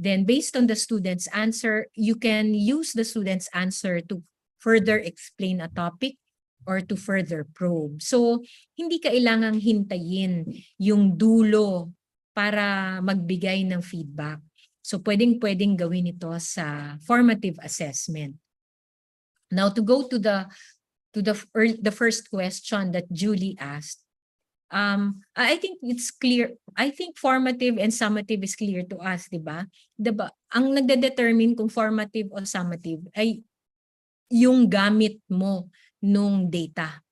then based on the student's answer, you can use the student's answer to further explain a topic or to further probe. So, hindi kailangang hintayin yung dulo para magbigay ng feedback. So, pwedeng-pwedeng gawin ito sa formative assessment. Now, to go to the first question that Julie asked, I think it's clear. I think formative and summative is clear to us, di ba? Diba? Ang nagde-determine kung formative o summative ay yung gamit mo nung data.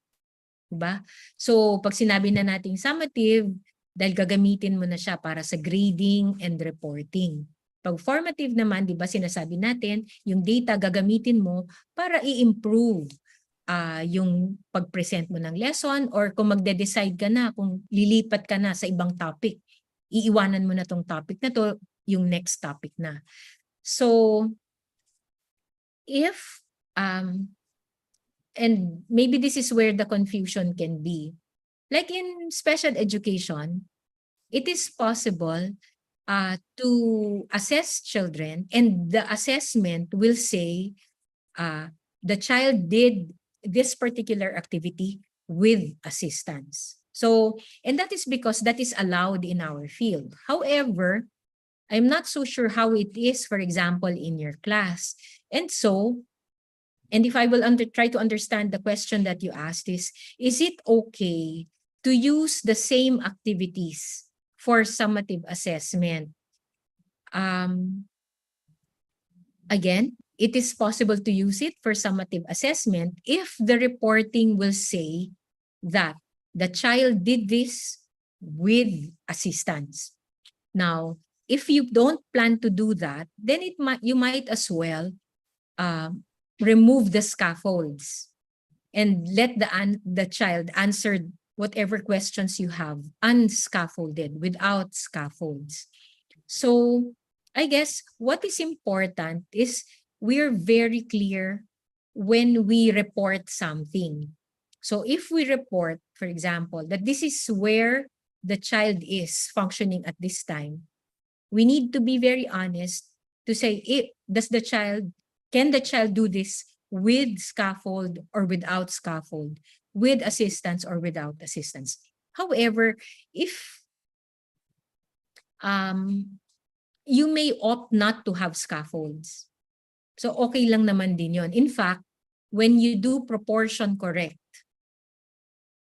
Diba? So, pag sinabi na nating summative, dahil gagamitin mo na siya para sa grading and reporting. Pag formative naman, di ba, sinasabi natin, yung data gagamitin mo para i-improve yung pag-present mo ng lesson, or kung magde-decide ka na, kung lilipat ka na sa ibang topic, iiwanan mo na tong topic na to, yung next topic na. So, if, and maybe this is where the confusion can be, like in special education, it is possible to assess children, and the assessment will say the child did this particular activity with assistance. So, and that is because that is allowed in our field. However, I'm not so sure how it is, for example, in your class. And so, and if I will try to understand the question that you asked is it okay to use the same activities for summative assessment? Again, it is possible to use it for summative assessment if the reporting will say that the child did this with assistance. Now, if you don't plan to do that, then you might as well remove the scaffolds and let the child answer whatever questions you have unscaffolded, without scaffolds. So, I guess what is important is we're very clear when we report something. So if we report, for example, that this is where the child is functioning at this time, we need to be very honest to say, can the child do this with scaffold or without scaffold, with assistance or without assistance. However, if you may opt not to have scaffolds. So okay lang naman din yon. In fact, when you do proportion correct,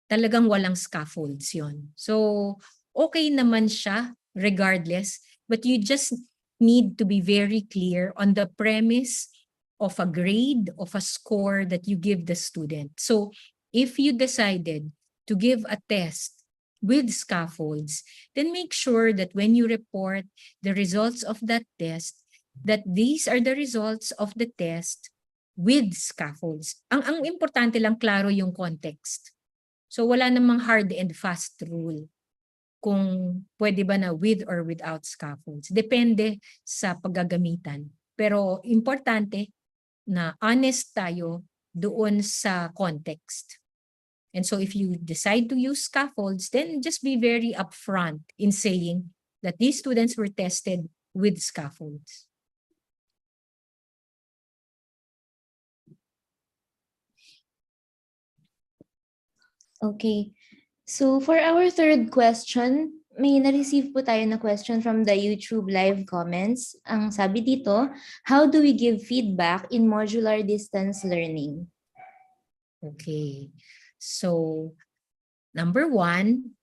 talagang walang scaffolds yon. So okay naman siya regardless, but you just need to be very clear on the premise of a grade, of a score that you give the student. So if you decided to give a test with scaffolds, then make sure that when you report the results of that test, that these are the results of the test with scaffolds. Ang importante lang, klaro yung context. So wala namang hard and fast rule kung pwede ba na with or without scaffolds. Depende sa paggagamitan. Pero importante na honest tayo doon sa context. And so if you decide to use scaffolds, then just be very upfront in saying that these students were tested with scaffolds. Okay. So for our third question, may na-receive po tayo na question from the YouTube live comments. Ang sabi dito, how do we give feedback in modular distance learning? Okay. So, number one,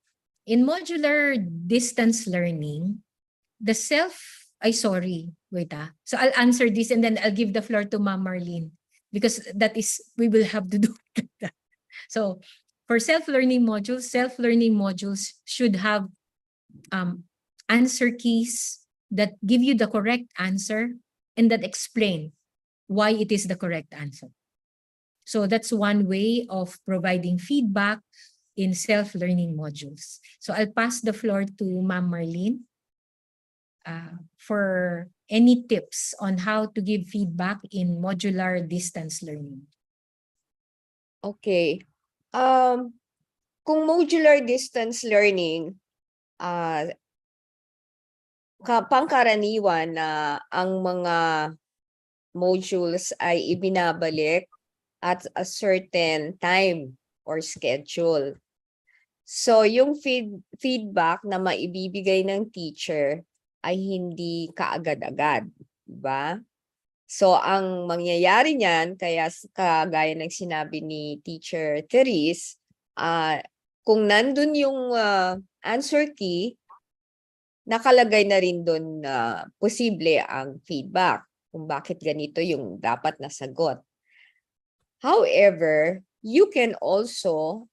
in modular distance learning, So I'll answer this and then I'll give the floor to Ma'am Marlene because we will have to do that. So for self-learning modules should have answer keys that give you the correct answer and that explain why it is the correct answer. So that's one way of providing feedback in self-learning modules. So I'll pass the floor to Ma'am Marlene for any tips on how to give feedback in modular distance learning. Okay. Kung modular distance learning, pangkaraniwan na ang mga modules ay ibinabalik at a certain time or schedule. So yung feedback na maibibigay ng teacher ay hindi kaagad-agad, diba? So ang mangyayari niyan, kaya kagaya ng sinabi ni Teacher Therese, kung nandun yung answer key, nakalagay na rin dun na posible ang feedback kung bakit ganito yung dapat na sagot. However, you can also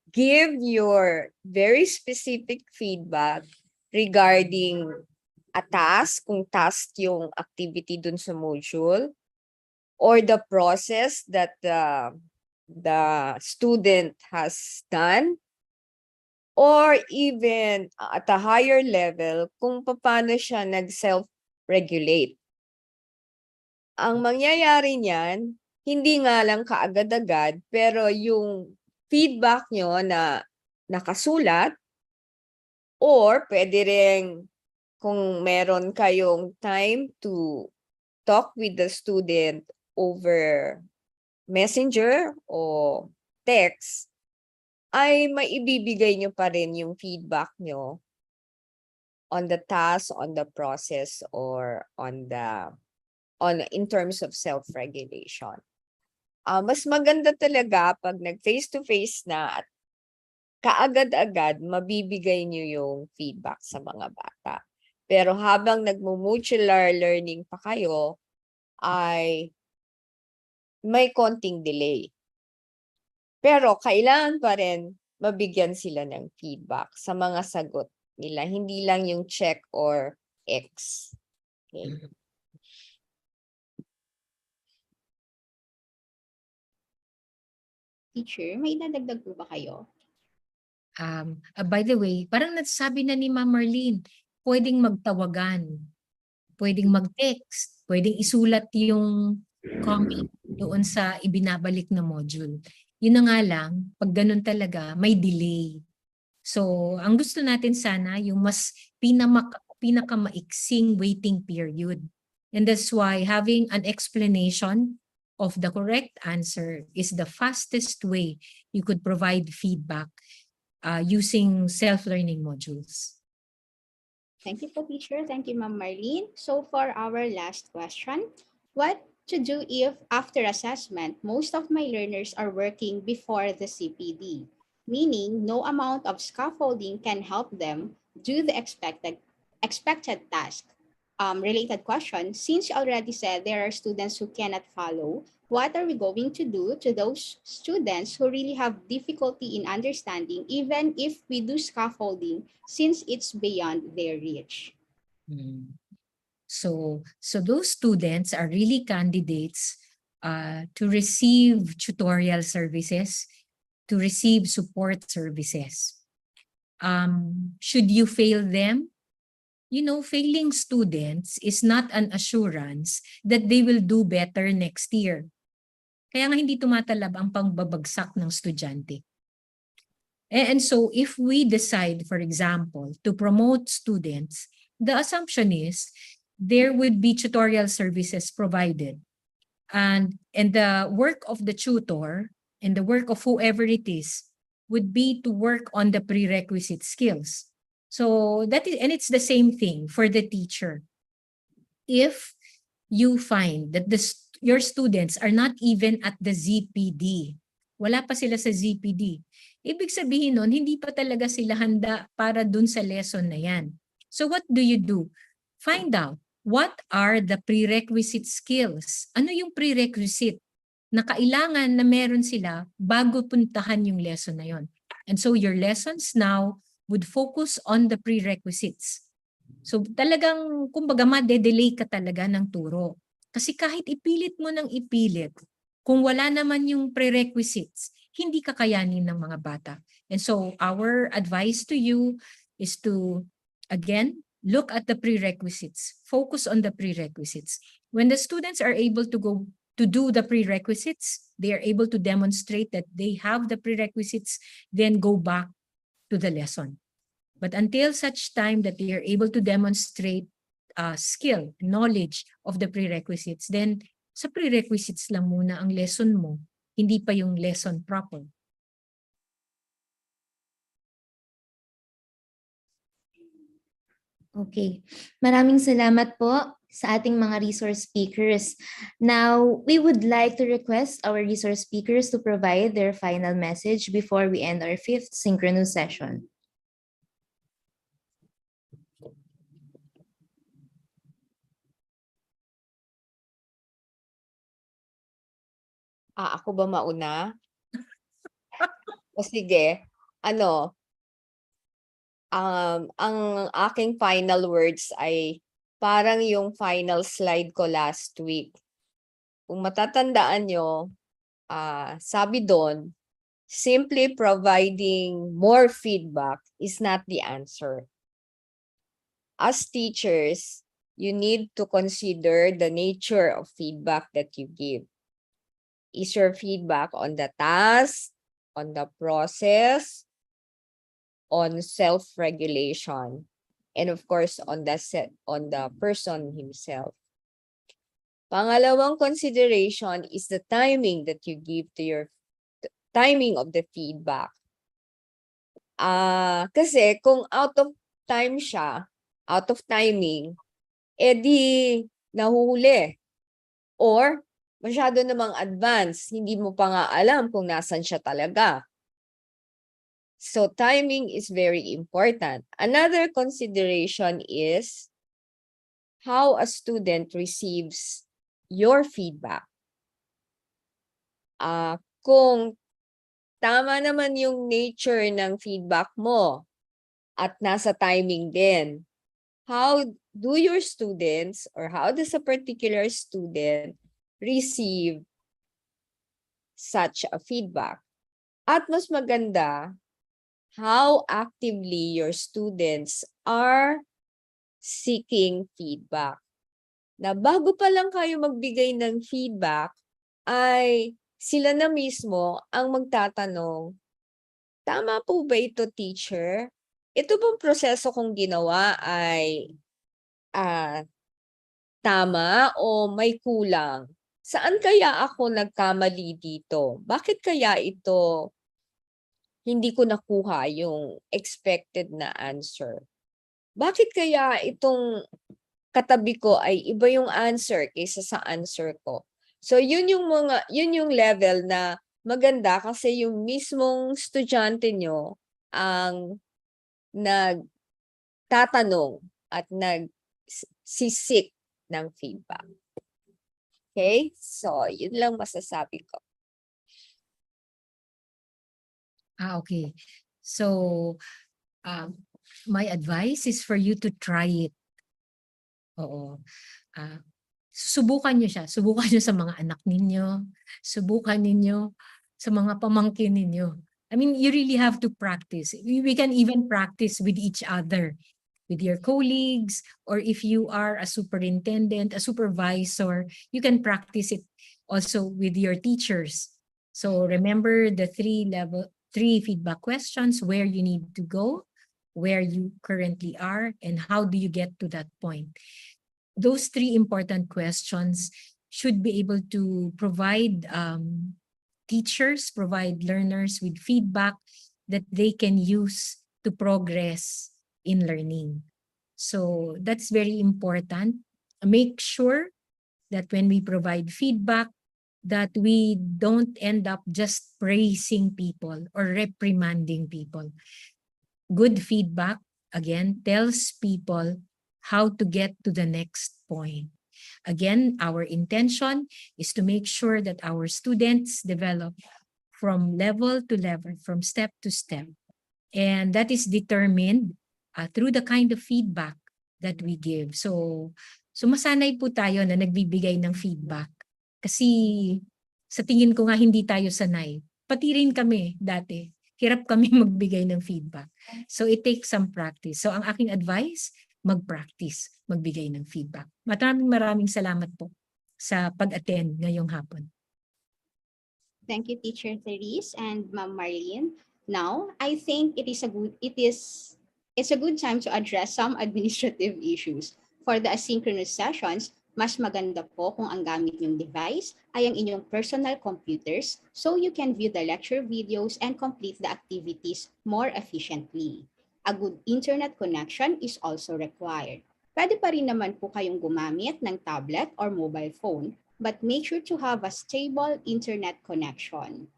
give your very specific feedback regarding a task, kung task yung activity dun sa module, or the process that the student has done, or even at a higher level, kung paano siya nag-self-regulate. Ang mangyayari niyan, hindi nga lang kaagad-agad, pero yung feedback nyo na nakasulat, or pwede rin kung meron kayong time to talk with the student over messenger o text, ay maibibigay nyo pa rin yung feedback nyo on the task, on the process, or in terms of self-regulation. Mas maganda talaga pag nag-face-to-face na at kaagad-agad mabibigay nyo yung feedback sa mga bata. Pero habang nagmo-modular learning pa kayo, ay may konting delay. Pero kailangan pa rin mabigyan sila ng feedback sa mga sagot nila, hindi lang yung check or X. Okay. Teacher, may dadagdag po ba kayo? By the way, parang nasabi na ni Ma'am Marlene, pwedeng magtawagan, pwedeng mag-text, pwedeng isulat yung comment doon sa ibinabalik na module. Yun na nga lang, pag ganun talaga, may delay. So, ang gusto natin sana, yung mas pinakamaiksing waiting period. And that's why having an explanation of the correct answer is the fastest way you could provide feedback using self-learning modules. Thank you po, teacher. Thank you, Ma'am Marlene. So for our last question, what to do if after assessment, most of my learners are working before the CPD? Meaning, no amount of scaffolding can help them do the expected task. Related question, since you already said there are students who cannot follow, what are we going to do to those students who really have difficulty in understanding, even if we do scaffolding, since it's beyond their reach? So those students are really candidates to receive tutorial services, to receive support services. Should you fail them? You know, failing students is not an assurance that they will do better next year. Kaya nga hindi tumatalab ang pangbabagsak ng estudyante. And so if we decide, for example, to promote students, the assumption is there would be tutorial services provided. And the work of the tutor and the work of whoever it is would be to work on the prerequisite skills. So that is, and it's the same thing for the teacher. If you find that your students are not even at the ZPD, wala pa sila sa ZPD, ibig sabihin nun, hindi pa talaga sila handa para dun sa lesson na yan. So what do? Find out what are the prerequisite skills. Ano yung prerequisite na kailangan na meron sila bago puntahan yung lesson na yon. And so your lessons now would focus on the prerequisites. So talagang, kumbaga, ma-delay ka talaga ng turo. Kasi kahit ipilit mo ng ipilit, kung wala naman yung prerequisites, hindi kakayanin ng mga bata. And so our advice to you is to, again, look at the prerequisites. Focus on the prerequisites. When the students are able to go to do the prerequisites, they are able to demonstrate that they have the prerequisites, then go back to the lesson. But until such time that they are able to demonstrate skill, knowledge of the prerequisites, then sa prerequisites lang muna ang lesson mo, hindi pa yung lesson proper. Okay. Maraming salamat po sa ating mga resource speakers. Now, we would like to request our resource speakers to provide their final message before we end our 5th synchronous session. Ako ba mauna? O sige, ang aking final words ay parang yung final slide ko last week. Kung matatandaan nyo, sabi doon, simply providing more feedback is not the answer. As teachers, you need to consider the nature of feedback that you give. Is your feedback on the task, on the process, on self-regulation, and of course on the person himself. Pangalawang consideration is the timing that you give to your timing of the feedback. Kasi kung out of time siya, out of timing, edi nahuhuli. Or masyado namang advance, hindi mo pa nga alam kung nasan siya talaga. So timing is very important. Another consideration is how a student receives your feedback. Kung tama naman yung nature ng feedback mo at nasa timing din, how do your students or how does a particular student receive such a feedback? At mas maganda, how actively your students are seeking feedback. Na bago pa lang kayo magbigay ng feedback, ay sila na mismo ang magtatanong, tama po ba ito, teacher? Ito bang proseso kong ginawa ay tama o may kulang? Saan kaya ako nagkamali dito? Bakit kaya ito hindi ko nakuha yung expected na answer? Bakit kaya itong katabi ko ay iba yung answer kaysa sa answer ko? So yun yung level na maganda kasi yung mismong estudyante nyo ang nagtatanong at nagsisik ng feedback. Okay? So, yun lang masasabi ko. Okay. So, my advice is for you to try it. Oo. Subukan nyo siya. Subukan nyo sa mga anak ninyo. Subukan ninyo sa mga pamangkin ninyo. I mean, you really have to practice. We can even practice with each other, with your colleagues, or if you are a superintendent, a supervisor, you can practice it also with your teachers. So remember the three feedback questions: where you need to go, where you currently are, and how do you get to that point. Those three important questions should be able to provide provide learners with feedback that they can use to progress in learning. So that's very important. Make sure that when we provide feedback, that we don't end up just praising people or reprimanding people. Good feedback, again, tells people how to get to the next point. Again, our intention is to make sure that our students develop from level to level, from step to step. And that is determined through the kind of feedback that we give. So masanay po tayo na nagbibigay ng feedback. Kasi sa tingin ko nga hindi tayo sanay. Pati rin kami dati. Hirap kami magbigay ng feedback. So it takes some practice. So ang aking advice, mag-practice, magbigay ng feedback. Maraming salamat po sa pag-attend ngayong hapon. Thank you, Teacher Therese and Ma'am Marlene. Now, I think it's a good time to address some administrative issues. For the asynchronous sessions, mas maganda po kung ang gamit niyong device ay ang inyong personal computers so you can view the lecture videos and complete the activities more efficiently. A good internet connection is also required. Pwede pa rin naman po kayong gumamit ng tablet or mobile phone, but make sure to have a stable internet connection.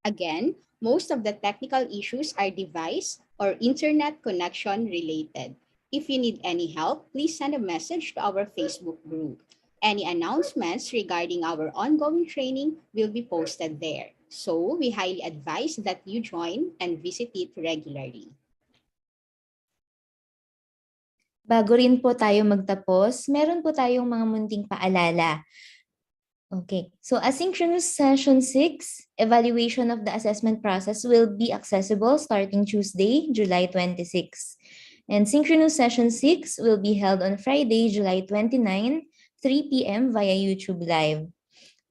Again, most of the technical issues are device or internet connection related. If you need any help, please send a message to our Facebook group. Any announcements regarding our ongoing training will be posted there. So we highly advise that you join and visit it regularly. Bago rin po tayo magtapos, meron po tayong mga munting paalala. Okay, so asynchronous session 6, evaluation of the assessment process will be accessible starting Tuesday, July 26. And synchronous session 6 will be held on Friday, July 29, 3 p.m. via YouTube Live.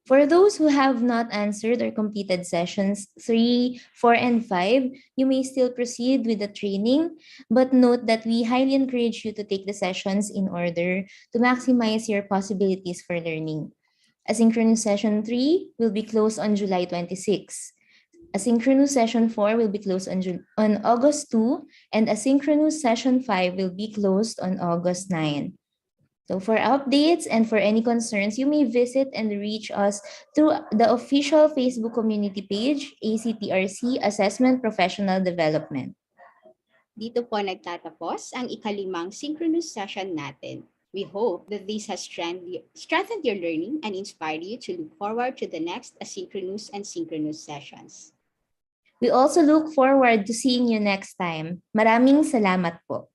For those who have not answered or completed sessions 3, 4, and 5, you may still proceed with the training, but note that we highly encourage you to take the sessions in order to maximize your possibilities for learning. Asynchronous session 3 will be closed on July 26. Asynchronous session 4 will be closed on August 2, and asynchronous session 5 will be closed on August 9. So for updates and for any concerns, you may visit and reach us through the official Facebook community page, ACTRC Assessment Professional Development. Dito po nagtatapos ang ikalimang synchronous session natin. We hope that this has strengthened your learning and inspired you to look forward to the next asynchronous and synchronous sessions. We also look forward to seeing you next time. Maraming salamat po.